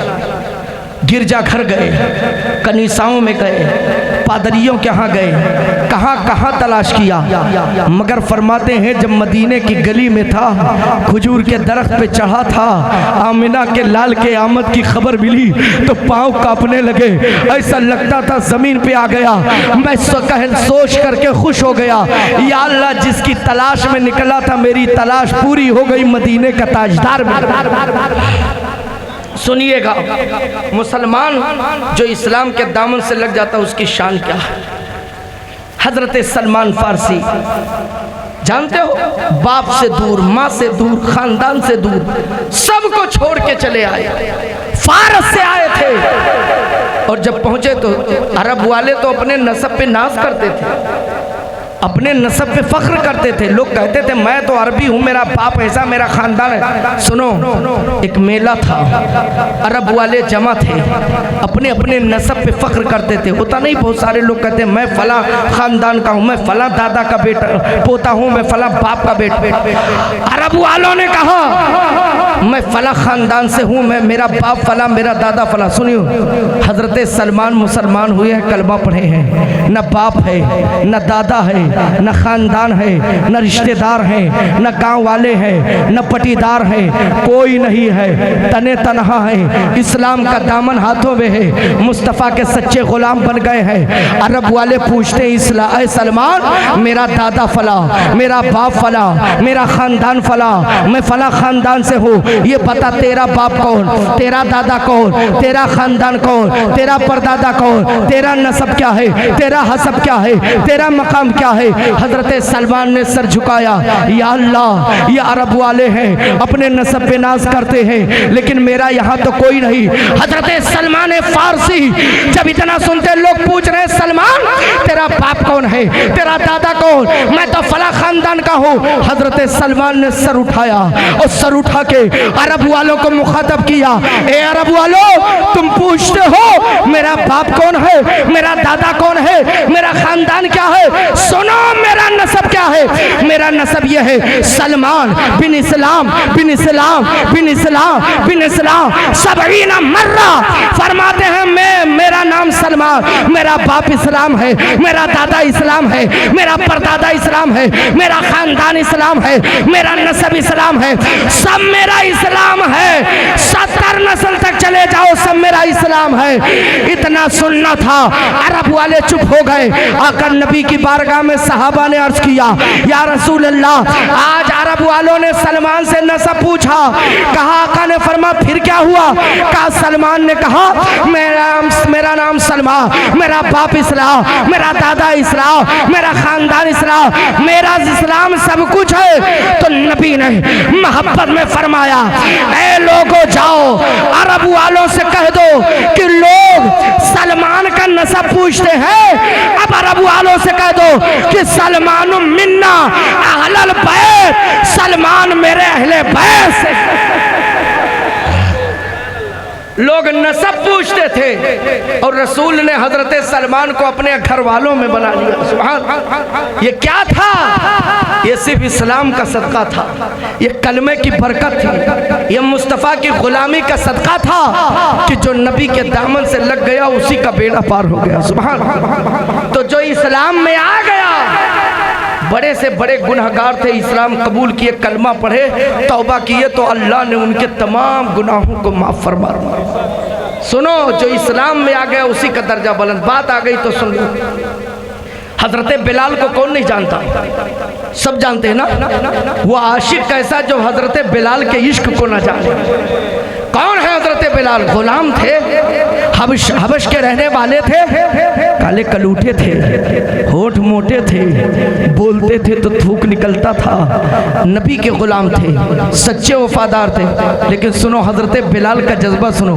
गिरजा घर गए, कनीसाओं में गए, पादरियों के यहाँ गए, कहाँ कहाँ तलाश किया, मगर फरमाते हैं जब मदीने की गली में था, खजूर के दरख्त पे चढ़ा था, आमिना के लाल के आमद की खबर मिली तो पाँव कांपने लगे, ऐसा लगता था ज़मीन पे आ गया। मैं सोच करके खुश हो गया, या अल्लाह जिसकी तलाश में निकला था मेरी तलाश पूरी हो गई, मदीने का ताजदार मिला। सुनिएगा, मुसलमान जो इस्लाम के दामन से लग जाता उसकी शान क्या है। हजरत सलमान फारसी जानते हो, बाप से दूर, माँ से दूर, खानदान से दूर, सबको छोड़ के चले आए, फारस से आए थे। और जब पहुंचे तो अरब वाले तो अपने नस्ब पे नाज करते थे, अपने नस्ब पे फख्र करते थे। लोग कहते थे मैं तो अरबी हूँ, मेरा बाप ऐसा, मेरा खानदान है। सुनो, एक मेला था, अरब वाले जमा थे, अपने अपने नस्ब पे फख्र करते थे। होता नहीं, बहुत सारे लोग कहते हैं मैं फला खानदान का हूँ, मैं फला दादा का बेटा पोता हूँ, मैं फला बाप का बेटा। अरब वालों ने कहा मैं फला खानदान से हूँ, मैं, मेरा बाप फला, मेरा दादा फला। सुनियो, हजरत सलमान मुसलमान हुए हैं, कलमा पढ़े हैं, न बाप है, न दादा है, न खानदान है, न रिश्तेदार हैं, न गांव वाले हैं, न पटीदार हैं, कोई नहीं है, तने तनहा है, इस्लाम का दामन हाथों में है, मुस्तफ़ा के सच्चे गुलाम बन गए हैं। अरब वाले पूछते हैं सलमान, मेरा दादा फला, मेरा बाप फला, मेरा खानदान फला, मैं फला खानदान से हूँ, ये बता तेरा बाप कौन, तेरा दादा कौन, तेरा खानदान कौन, तेरा परदादा कौन, तेरा नस्ब क्या है, तेरा हसब क्या है, तेरा मकाम क्या है। हजरत सलमान ने सर झुकाया, या अल्लाह ये अरब वाले हैं, अपने नस्ब पे नाज करते हैं, लेकिन मेरा यहाँ तो कोई नहीं। हजरत सलमान फारसी जब इतना सुनते, लोग पूछ रहे सलमान तेरा बाप कौन है, तेरा दादा कौन, मैं तो फला खानदान का हूँ। हजरत सलमान ने सर उठाया और सर उठा के अरब वालों को मुखातब किया, ए अरब वालों, तुम पूछते हो मेरा बाप कौन है, मेरा दादा कौन है, मेरा खानदान क्या है, सुनो मेरा नस्ब क्या है। मेरा नस्ब यह है सलमान बिन इस्लाम बिन इस्लाम बिन इस्लाम बिन इस्लाम सबईना मर्रा। फरमाते हैं मैं, मेरा नाम सलमान, मेरा बाप इस्लाम है, मेरा दादा इस्लाम है, मेरा परदादा इस्लाम है, मेरा खानदान इस्लाम है, मेरा नस्ब इस्लाम है, सब मेरा इस्लाम है, 70 नस्ल तक चले जाओ सब मेरा इस्लाम है। इतना सुनना था, अरब वाले चुप हो गए। आकर नबी की बारगाह में सहाबा ने अर्ज किया, या रसूल अल्लाह, आज अरब वालों ने सलमान से नस्ब पूछा। कहा, आका ने फरमा फिर क्या हुआ? कहा, सलमान ने कहा मेरा नाम सलमान, मेरा बाप इस्लाम, मेरा दादा इस्लाम, मेरा खानदान इस्लाम, मेरा इस्लाम सब कुछ है। तो नबी ने मोहब्बत में फरमाया, ऐ लोगों जाओ अरब वालों से कह दो कि लोग सलमान का नस्ब पूछते हैं, अब अरब वालों से कह दो कि सलमान मिन्ना अहलल बैत, सलमान मेरे अहले बैत से। लोग नसब पूछते थे और रसूल ने हजरत सलमान को अपने घर वालों में बना लिया। सुभान। ये क्या था? ये सिर्फ इस्लाम का सदका था, ये कलमे की बरकत थी, ये मुस्तफ़ा की गुलामी का सदका था कि जो नबी के दामन से लग गया उसी का बेड़ा पार हो गया। सुभान। तो जो इस्लाम में आ गया, बड़े से बड़े गुनहगार थे, इस्लाम कबूल किए, कलमा पढ़े, तौबा किए, तो अल्लाह ने उनके तमाम गुनाहों को माफ़ फरमा दिया। सुनो, जो इस्लाम में आ गया उसी का दर्जा बुलंद। बात आ गई तो सुन लो। हजरत बिलाल को कौन नहीं जानता? सब जानते हैं ना। वो आशिक कैसा जो हजरत बिलाल के इश्क को न जाने। कौन है हजरत बिलाल? गुलाम थे, हबश के रहने वाले थे, काले कलूटे थे, होठ मोटे थे, बोलते थे तो थूक निकलता था, नबी के गुलाम थे, सच्चे वफादार थे। लेकिन सुनो हजरत बिलाल का जज्बा सुनो।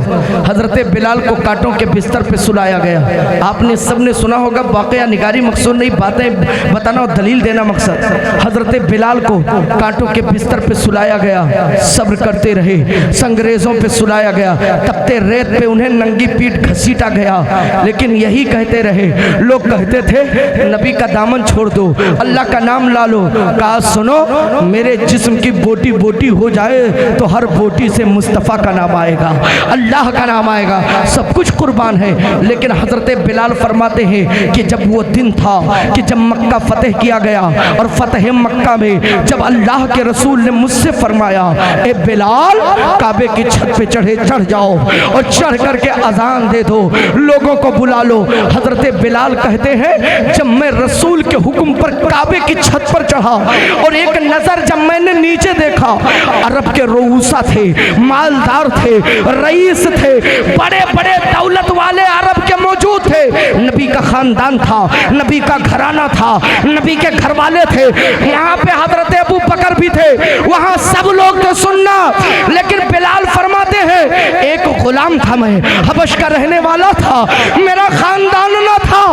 हजरत बिलाल को कांटों के बिस्तर पे सुलाया गया। आपने सबने सुना होगा, वाकया निगारी मकसूद नहीं, बातें बताना और दलील देना मकसद। हजरत बिलाल को कांटों के बिस्तर पे सुलाया गया, सब्र करते रहे, संगरेजों पे सुलाया गया, तपते रेत पे उन्हें नंगी पीठ घसीटा गया, लेकिन यही कहते रहे। लोग कहते थे नबी का दामन छोड़ दो, अल्लाह का नाम ला लो। कहा सुनो, मेरे जिस्म की बोटी बोटी हो जाए तो हर बोटी से मुस्तफ़ा का नाम आएगा, अल्लाह का नाम आएगा, सब कुछ कुर्बान है। लेकिन हजरत बिलाल फरमाते हैं कि जब वो दिन था कि जब मक्का फतेह किया गया और फतेह मक्का में जब अल्लाह के रसूल ने मुझसे फरमाया, ए बिलाल काबे की छत पे चढ़ जाओ और चढ़ करके अजान दे दो, लोगों को बुला लो। हजरत बिलाल कहते हैं जब मैं रसूल के हुक्म पर काबे की छत पर चढ़ा और एक नजर जब मैंने नीचे देखा, अरब के रोऊसा थे, मालदार थे, रईस थे, बड़े बड़े दौलत वाले अरब के मौजूद थे। नबी का खानदान था, नबी का घराना था, नबी के घर वाले थे। यहाँ पे हजरत अबू बकर भी थे, वहाँ सब लोग तो सुनना। लेकिन बिलाल फरमाते हैं एक गुलाम था, मैं हबश का रहने वाला था, मेरा खानदान न था,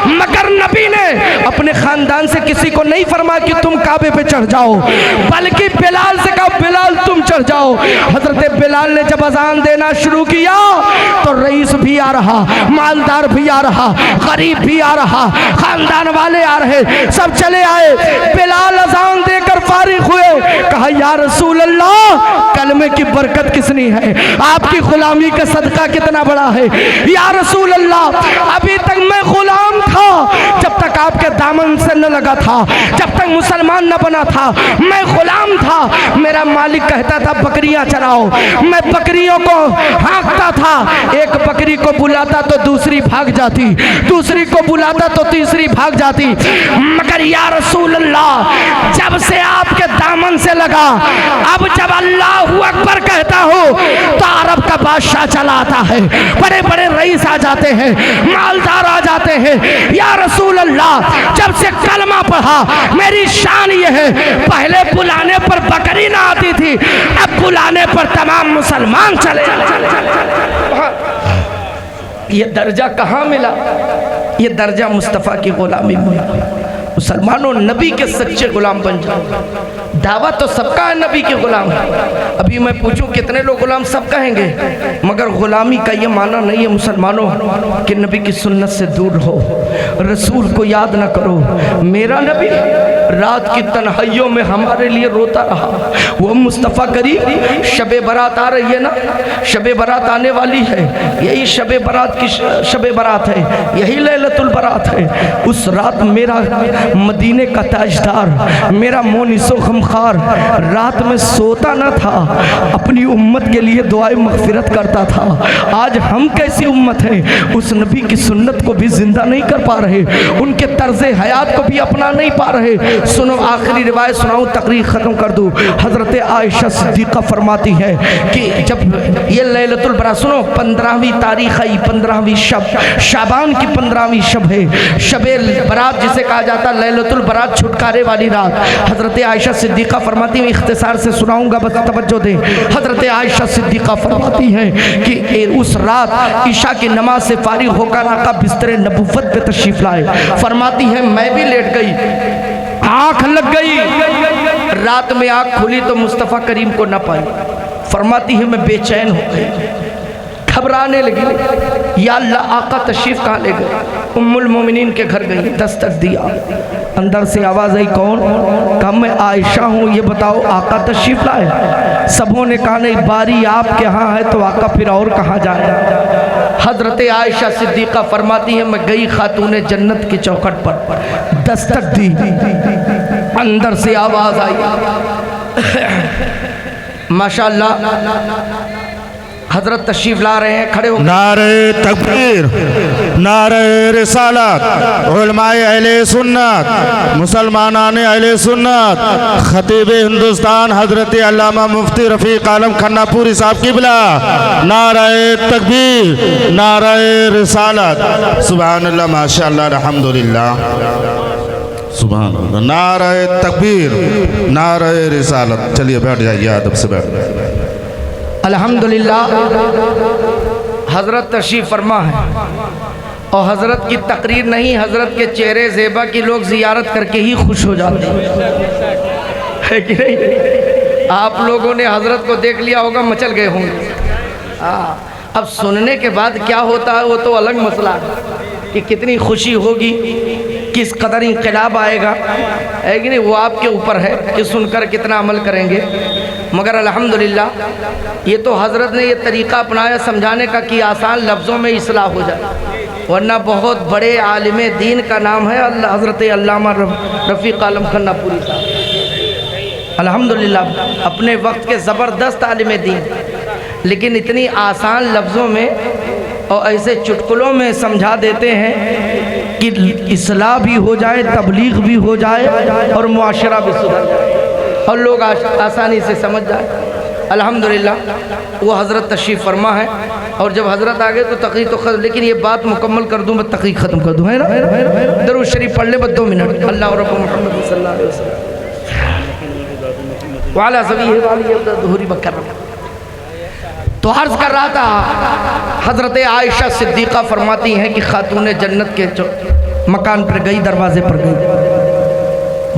मगर नबी ने अपने खानदान से किसी को नहीं फरमाया कि तुम काबे पे चढ़ जाओ, बल्कि बिलाल से कहा बिलाल तुम चढ़ जाओ। हजरत बिलाल ने जब अजान देना शुरू किया तो रईस भी आ रहा, मालदार भी आ रहा, गरीब भी आ रहा, खानदान वाले आ रहे, सब चले आए। बिलाल अजान देकर फारिग हुए, कहा या रसूल अल्लाह, कलमे की बरकत किसनी है, आपकी गुलामी का सदका कितना बड़ा है। या रसूल अल्लाह, अभी तक मैं गुलाम था, जब तक आपके दामन से न लगा था, जब तक मुसलमान न बना था, मैं गुलाम था। मेरा मालिक कहता था बकरियां चराओ, मैं बकरियों को हाँकता था, एक बकरी को बुलाता तो दूसरी भाग जाती, दूसरी को बुलाता तो तीसरी भाग जाती। मगर या रसूल अल्लाह, जब से आपके दामन से लगा, अब जब अल्लाहू अकबर कहता हो तो अरब का बादशाह चला आता है, बड़े बड़े रईस आ जाते हैं, मालदार आ जाते हैं। या रसूल अल्लाह, जब से कलमा पढ़ा, मेरी शान ये है, पहले बुलाने पर बकरी ना आती थी, अब बुलाने पर तमाम मुसलमान चले। ये दर्जा कहाँ मिला? ये दर्जा मुस्तफ़ा की गुलामी में। मुसलमानों नबी के सच्चे गुलाम बन जाओ। दावा तो सबका है नबी के गुलाम है। अभी मैं पूछूं कितने लोग गुलाम? सब कहेंगे, मगर गुलामी का ये माना नहीं है मुसलमानों कि नबी की सुन्नत से दूर रहो, रसूल को याद ना करो। मेरा नबी रात की तन्हाइयों में हमारे लिए रोता रहा। वो मुस्तफ़ा करीम, शबे बारात आ रही है ना, शबे बारात आने वाली है, यही शबे बारात की शबे बारात है, यही लैलतुल बारात है। उस रात मेरा मदीने का ताजदार, मेरा मोनिसो गमखार रात में सोता न था, अपनी उम्मत के लिए दुआए मग़फ़िरत करता था। आज हम कैसी उम्मत है, उस नबी की सुन्नत को भी जिंदा नहीं कर पा रहे, उनके तर्ज़े हयात को भी अपना नहीं पा रहे। सुनो आखिरी रिवायत सुनाऊं, तकरीर ख़त्म कर दूँ। हज़रत आयशा सिद्दीक़ा फरमाती है कि जब ये लैलतुल बरात, सुनो 15वीं तारीख़ आई, 15वीं शब, शाबान की 15वीं शब है, शबे बरात जिसे कहा जाता, लैलतुल बरात, छुटकारे वाली रात। हज़रत आयशा सिद्दीक़ा फरमाती है, इख्तिसार से सुनाऊंगा, बस तवज्जो दें। हज़रत आयशा सिद्दीक़ा फरमाती हैं कि उस रात ईशा की नमाज से फारिग होकर आका बिस्तर नबुव्वत पे तशरीफ़ लाए। फरमाती है मैं भी लेट गई, आँख लग गई, रात में आँख खुली तो मुस्तफ़ा करीम को न पाई। फरमाती है मैं बेचैन हो गई, घबराने लगी, या अल्लाह आका तशरीफ़ कहाँ ले गए। उम्मुल मोमिनीन के घर गई, दस्तक दिया, अंदर से आवाज़ आई, कौन? कहा मैं आयशा हूँ, ये बताओ आका तशरीफ़ लाए? सबों ने कहा नहीं, बारी आपके यहाँ है तो आका फिर और कहाँ जाए। हज़रत आयशा सिद्दीक़ा फरमाती है, मैं गई खातूने जन्नत की चौखट पर, दस्तक दी, अंदर से आवाज़ आई, माशाअल्लाह हजरत तशरीफ ला रहे हैं, खड़े हो। नारे तकबीर, नारे रिसालत, उलमाए अहले सुन्नत, मुसलमानाने अहले सुन्नत, खतीब हिंदुस्तान हजरत अल्लामा मुफ्ती रफ़ीक आलम खन्नापुरी साहब क़िबला, नारे तकबीर, नारे रिसालत, सुभान अल्लाह, माशाअल्लाह, अल्हम्दुलिल्लाह, सुभान अल्लाह, नारे तकबीर, नारे रिसालत। चलिए बैठ जाइए, अदब से बैठ जाइए। अल्हम्दुलिल्लाह हज़रत तशरीफ़ फरमा है और हज़रत की तकरीर नहीं, हज़रत के चेहरे ज़ेबा की लोग ज़ियारत करके ही खुश हो जाते हैं, कि नहीं? आप लोगों ने हज़रत को देख लिया होगा, मचल गए होंगे। अब सुनने के बाद क्या होता है वो तो अलग मसला है कि कितनी खुशी होगी, किस कदर इंक़िलाब आएगा, है कि नहीं? वो आपके ऊपर है कि सुनकर कितना अमल करेंगे। मगर अल्हम्दुलिल्लाह ये तो हज़रत ने ये तरीक़ा अपनाया समझाने का कि आसान लफ्ज़ों में इस्लाह हो जाए, वरना बहुत बड़े आलिम दीन का नाम है हज़रत अल्लामा रफ़ीक आलम खन्नापुरी साहब। अल्हम्दुलिल्लाह अपने वक्त के ज़बरदस्त आलिम दीन, लेकिन इतनी आसान लफ्ज़ों में और ऐसे चुटकुलों में समझा देते हैं कि इस्लाह भी हो जाए, तबलीग भी हो जाए और मुआशरा भी सुधर जाए और लोग आसानी से समझ जाए। अल्हम्दुलिल्लाह वो हज़रत तशरीफ़ फरमा है और जब हज़रत आ गए तो तक़रीर तो ख़त्म, लेकिन ये बात मुकम्मल कर दूँ, मैं तक़रीर ख़त्म कर दूँ, है ना? दरूद शरीफ पढ़ ले बस 2 मिनट। अल्लाह रब्बु मुहम्मद सल्लल्लाहु अलैहि वसल्लम वाला ज़बीह वाली ज़ुहूरी बकर। तो अर्ज़ कर रहा था, हज़रत आयशा सिद्दीक़ा फरमाती हैं कि खातून जन्नत के मकान पर गई, दरवाज़े पर गई,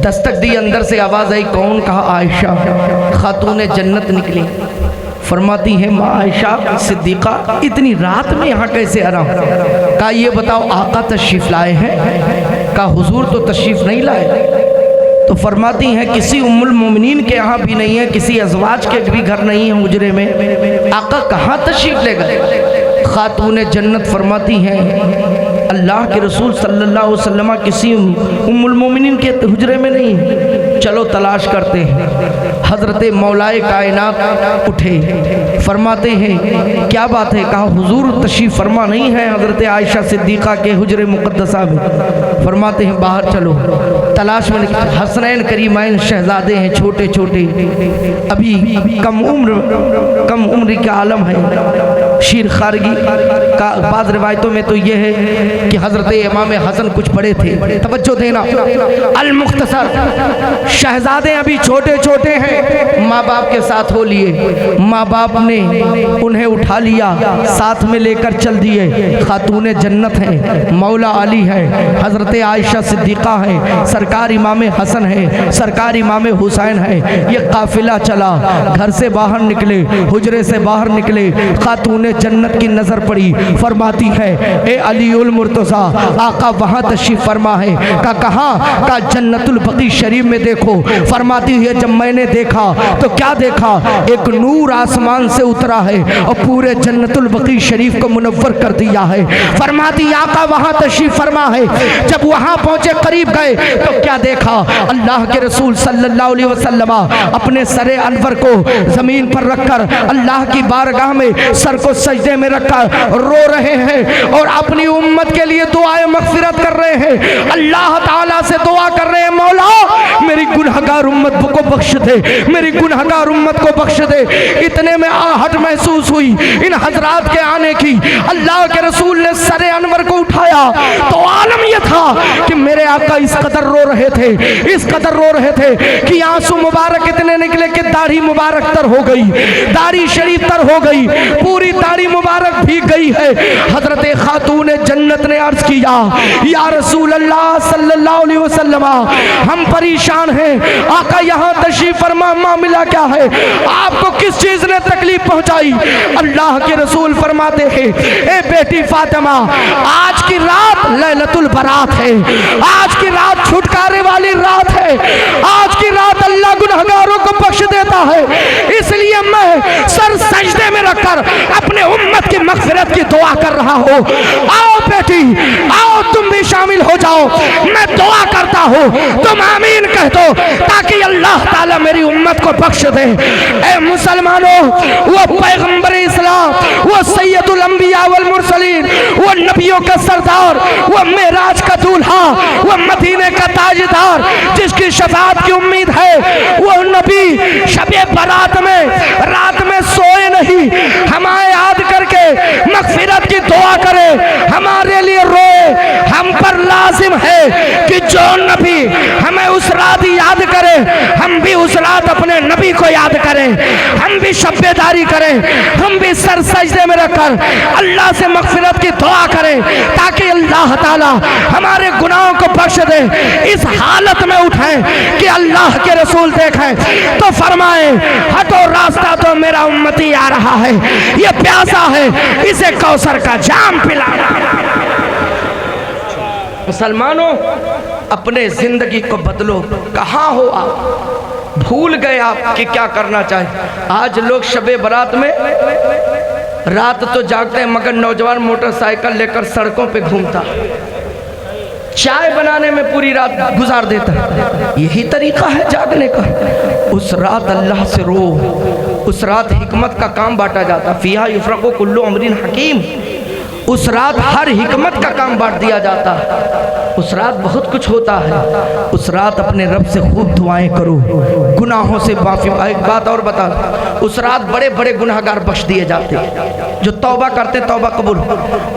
दस्तक दी, अंदर से आवाज़ आई, कौन? कहा आयशा। खातून जन्नत निकली, फरमाती हैं माँ आयशा सिद्दीक़ा इतनी रात में यहाँ कैसे आ रहा हूँ? कहा ये बताओ आका तशरीफ़ लाए हैं? कहा हुजूर तो तशरीफ़ नहीं लाए। तो फरमाती हैं किसी उम्मुल मोमिनीन के यहाँ भी नहीं है, किसी अज़वाज के भी घर नहीं है हुजरे में, आका कहाँ तशरीफ़ ले गए? खातून जन्नत फरमाती हैं अल्लाह के रसूल सल्लल्लाहु अलैहि वसल्लम किसी उम्मुल मोमिनीन के हुजरे में नहीं, चलो तलाश करते हैं। हज़रत मौलाए कायनात उठे, फरमाते हैं क्या बात है? कहा हुजूर तशरीफ़ फरमा नहीं है हज़रत आयशा सिद्दीक़ा के हुजरे मुक़द्दसा में। फरमाते हैं बाहर चलो, तलाश में। हसनैन करीमैन शहज़ादे हैं, छोटे छोटे, अभी कम उम्र का आलम है। शीर खारगी का बाद रिवायतों में तो ये है कि हज़रत इमाम हसन कुछ बड़े थे, तवज्जो देना। अल मुख्तसर शहज़ादे अभी छोटे छोटे हैं, माँ बाप के साथ हो लिए, माँ बाप ने उन्हें उठा लिया, साथ में लेकर चल दिए। खातून जन्नत है, मौला अली है, हज़रत आयशा सिद्दीक़ा है, सरकार इमाम हसन है, सरकार इमाम हुसैन है। ये काफिला चला, घर से बाहर निकले, हुजरे से बाहर निकले, खातून जन्नत की नज़र पड़ी, फरमाती है ए अलीउल मुर्तज़ा आका वहाँ तशरीफ़ फरमा है। का कहाँ? का जन्नतुल बकी शरीफ में देखो। फरमाती है जब मैंने देखा तो क्या देखा? एक नूर आसमान से उतरा है और पूरे जन्नतुल बकी शरीफ को मुनव्वर कर दिया है। फरमाती आका वहाँ तशरीफ़ फरमा है। जब वहाँ पहुँचे, करीब गए तो क्या देखा? अल्लाह के रसूल सल्लल्लाहु अलैहि वसल्लम अपने सरे अनवर को ज़मीन पर रखकर अल्लाह की बारगाह में सर को सजदे में रखकर रो रहे हैं और अपनी उम्मत के लिए दुआए मग़फ़िरत कर रहे हैं। अल्लाह ताला से दुआ कर रहे हैं, मौला मेरी गुनहगार उम्मत को बख्श दे, मेरी गुनहगार उम्मत को बख्श दे। इतने में आहट महसूस हुई इन हजरात के आने की। अल्लाह के रसूल ने सरे अनवर को उठाया तो आलम यह था कि मेरे आका इस कदर रो रहे थे, इस कदर रो रहे थे कि आंसू मुबारक इतने निकले कि दाढ़ी मुबारक तर हो गई, दाढ़ी शरीफ तर हो गई, पूरी दाढ़ी मुबारक भीग गई है। हजरत खातून जन्नत ने अर्ज किया या रसूल अल्लाह सल्लल्लाहु अलैहि वसल्लम हम परेशान हैं, आका यहाँ तशरीफ फरमा, मामला क्या है? आपको किस चीज ने तकलीफ पहुंचाई। अल्लाह के रसूल फरमाते हैं, ए बेटी फातिमा, आज की रात लैलतुल बरात है, आज की रात छुटकारे वाली रात है, आज की रात अल्लाह गुनहगारों को बख्श देता है। इसलिए मैं सर सजदे में रखकर अपने उम्मत की मगफिरत की दुआ कर रहा हूँ। आओ बेटी, आओ तुम भी शामिल हो जाओ। मैं दुआ करता हूँ, तुम आमीन कह दो ताकि अल्लाह ताला मेरी उम्मत को बख्श दे। ए मुसलमानों, वो पैगंबर इस्लाम, वो सैयदुल अंबिया वल मुरसलीन, वो नबियों का सरदार, वो मेराज का दूल्हा, वो मदीने का ताजदार, जिसकी शफाअत की उम्मीद है, वो नबी शबे बारात में रात में सोए नहीं, हमें याद करके मगफिरत की दुआ करे, हमारे लिए रोए। हम पर लाजिम है कि जो नबी हमें उस रात याद करे, हम भी उस रात अपने नबी को याद करें, हम भी शब्बेदारी करें, हम भी सर सजदे में रखकर अल्लाह से मगफिरत की दुआ करें ताकि अल्लाह ताला हमारे गुनाहों को बख्श दे। इस हालत में उठें कि अल्लाह के रसूल देखें तो फरमाएं, हटो, रास्ता तो मेरा उम्मती आ रहा है, ये प्यासा है, इसे कौसर का जाम पिलाना। मुसलमानों, अपने जिंदगी को बदलो। कहाँ हो आप? भूल गए आप कि क्या करना चाहिए। आज लोग शबे बारात में रात तो जागते हैं, मगर नौजवान मोटरसाइकिल लेकर सड़कों पे घूमता, चाय बनाने में पूरी रात गुजार देता है। यही तरीका है जागने का। उस रात अल्लाह से रो, उस रात हिकमत का काम बांटा जाता, फिया युफरकु कुल्लु अमरिन हकीम। उस रात हर हिकमत का काम बांट दिया जाता है। उस रात बहुत कुछ होता है। उस रात अपने रब से खूब दुआएं करो, गुनाहों से माफी। एक बात और बता, उस रात बड़े बड़े गुनाहगार बख्श दिए जाते, जो तौबा करते तौबा कबूल।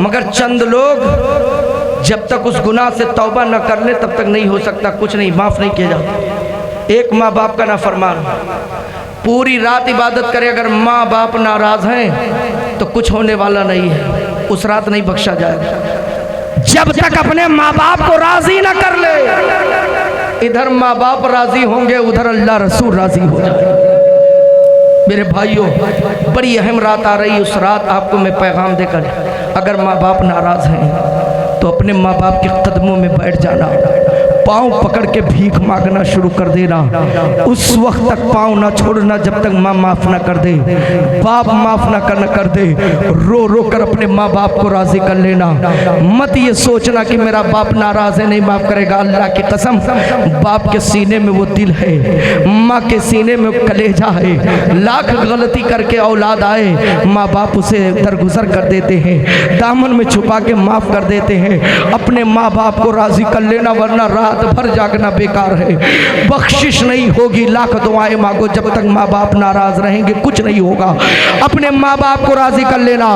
मगर चंद लोग जब तक उस गुनाह से तौबा न कर ले तब तक नहीं हो सकता, कुछ नहीं, माफ़ नहीं किया जाता। एक माँ बाप का नाफरमान पूरी रात इबादत करे, अगर माँ बाप नाराज हैं तो कुछ होने वाला नहीं है, उस रात नहीं बख्शा जाएगा। जब तक अपने माँ बाप को राजी ना कर ले, इधर माँ बाप राजी होंगे, उधर अल्लाह रसूल राजी हो जाए। मेरे भाइयों, बड़ी अहम रात आ रही, उस रात आपको मैं पैगाम देकर, अगर माँ बाप नाराज हैं तो अपने माँ बाप के कदमों में बैठ जाना, पाँव पकड़ के भीख मांगना शुरू कर देना। उस वक्त तक पाँव ना छोड़ना जब तक माँ माफ़ ना कर दे, बाप माफ़ ना कर दे। रो रो कर अपने माँ बाप को राज़ी कर लेना। मत ये सोचना कि मेरा बाप नाराज़ है, नहीं माफ़ करेगा। अल्लाह की कसम, बाप के सीने में वो दिल है, माँ के सीने में कलेजा है। लाख गलती करके औलाद आए, माँ बाप उसे दरगुजर कर देते हैं, दामन में छुपा के माफ़ कर देते हैं। अपने माँ बाप को राज़ी कर लेना, वरना रात भर जागना बेकार है, बख्शिश नहीं होगी। लाख दुआएं मांगो, जब तक माँ बाप नाराज रहेंगे कुछ नहीं होगा। अपने माँ बाप को राजी कर लेना।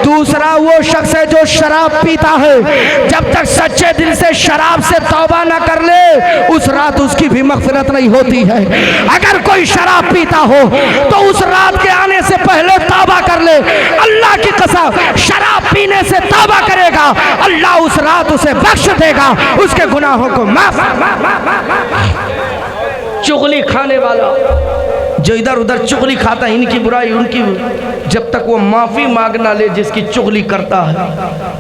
दूसरा, वो शख्स है जो शराब पीता है, जब तक सच्चे दिल से शराब से तौबा ना कर ले, उस रात उसकी भी मगफिरत नहीं होती है। अगर कोई शराब पीता हो तो उस रात के आने से पहले तौबा कर ले। अल्लाह की कसम, शराब पीने से तौबा करेगा, अल्लाह उस रात उसे बख्श देगा, उसके गुनाहों को माफ। चुगली खाने वाला जो इधर उधर चुगली खाता है, इनकी बुराई उनकी, जब तक वो माफ़ी मांगना ले जिसकी चुगली करता है,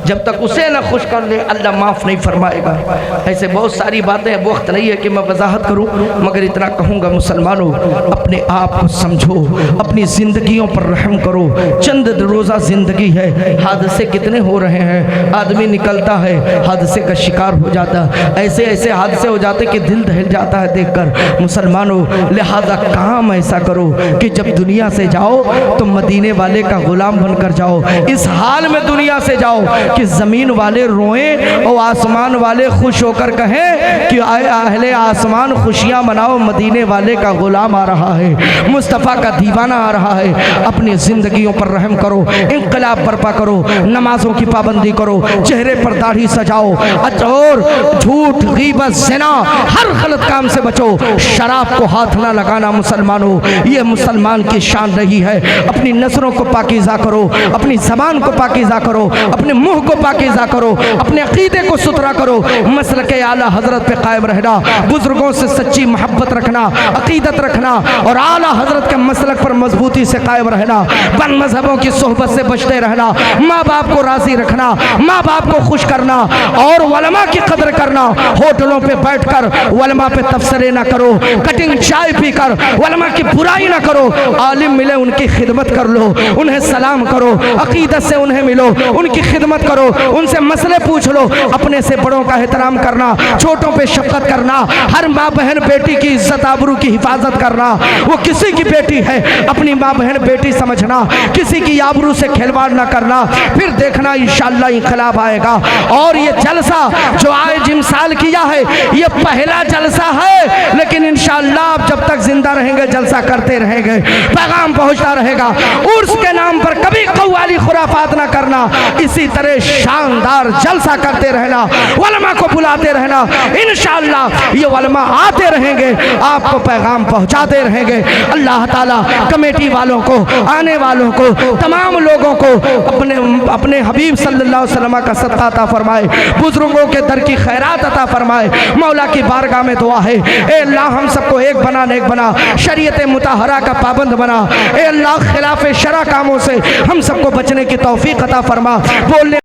जब तक उसे ना खुश कर ले, अल्लाह माफ़ नहीं फरमाएगा। ऐसे बहुत सारी बातें हैं, वक्त नहीं है कि मैं वजाहत करूं, मगर इतना कहूँगा, मुसलमानों, अपने आप को समझो, अपनी ज़िंदगियों पर रहम करो। चंद रोज़ा ज़िंदगी है, हादसे कितने हो रहे हैं। आदमी निकलता है, हादसे का शिकार हो जाता, ऐसे ऐसे हादसे हो जाते कि दिल दहल जाता है देखकर। मुसलमानों, लिहाजा काम ऐसा करो कि जब दुनिया से जाओ तो मदीने वाले का गुलाम बनकर जाओ। इस हाल में दुनिया से जाओ कि ज़मीन वाले रोएं और आसमान वाले खुश होकर कहें कि आए अहले आसमान खुशियाँ मनाओ, मदीने वाले का गुलाम आ रहा है, मुस्तफ़ा का दीवाना आ रहा है। अपनी ज़िंदगियों पर रहम करो, इंक़िलाब बर्पा करो, नमाजों की पाबंदी करो, चेहरे पर दाढ़ी सजाओ, और झूठ, गीबत, ज़िना, हर गलत काम से बचो। शराब को हाथ ना लगाना मुसलमानों, ये मुसलमान की शान रही है। अपनी नज़रों को पाकीज़ा करो, अपनी ज़बान को पाकीज़ा करो, अपने मुंह को पाकीज़ा करो, अपने अक़ीदे को सुथरा करो, मसलके आला हज़रत पे कायम रहना, बुज़ुर्गों से सच्ची मोहब्बत रखना, अक़ीदत रखना और आला हज़रत के मसलक पर मजबूती से कायम रहना, बन मजहबों की सोहबत से बचते रहना, माँ बाप को राज़ी रखना, माँ बाप को खुश करना और उलमा की कदर करना। होटलों पे बैठकर उलमा पे तबसरे ना करो, कटिंग चाय पीकर उलमा की बुराई ना करो। आलिम मिले उनकी खिदमत कर लो, उन्हें सलाम करो, अक़ीदत से उन्हें मिलो, उनकी खिदमत करो, उनसे मसले पूछ लो। अपने से बड़ों का एहतराम करना, छोटों पे शफ़क़त करना, हर माँ बहन बेटी की इज्जत आबरू की हिफाजत करना। वो किसी की बेटी है, अपनी माँ बहन बेटी समझना, किसी की आबरू से खिलवाड़ ना करना। फिर देखना इंशाअल्लाह इनकलाब आएगा। और ये जलसा जो आए जिम साल किया है, ये पहला जलसा है, लेकिन इंशाअल्लाह आप जब तक जिंदा रहेंगे जलसा करते रहेंगे, पैगाम पहुंचता रहेगा। उर्स के नाम पर कभी कव्वाली खुराफात ना करना, इसी तरह शानदार जलसा करते रहना, उलमा को बुलाते रहना। इंशाअल्लाह ये उलमा आते रहेंगे, आपको पैगाम पहुंचाते रहेंगे। अल्लाह ताला कमेटी वालों को, आने वालों को, तमाम लोगों को अपने हबीब सल्लल्लाहु अलैहि वसल्लम का सदका अता फरमाए, बुजुर्गों के दर की खैरात अता फरमाए। मौला की बारगाह में दुआ है, ए अल्लाह हम सबको एक बना, नेक बना, शरीयत मुताहरा का पाबंद बना। ए अल्लाह खिलाफ शरा कामों से हम सबको बचने की तौफीक अता फरमा। बोलने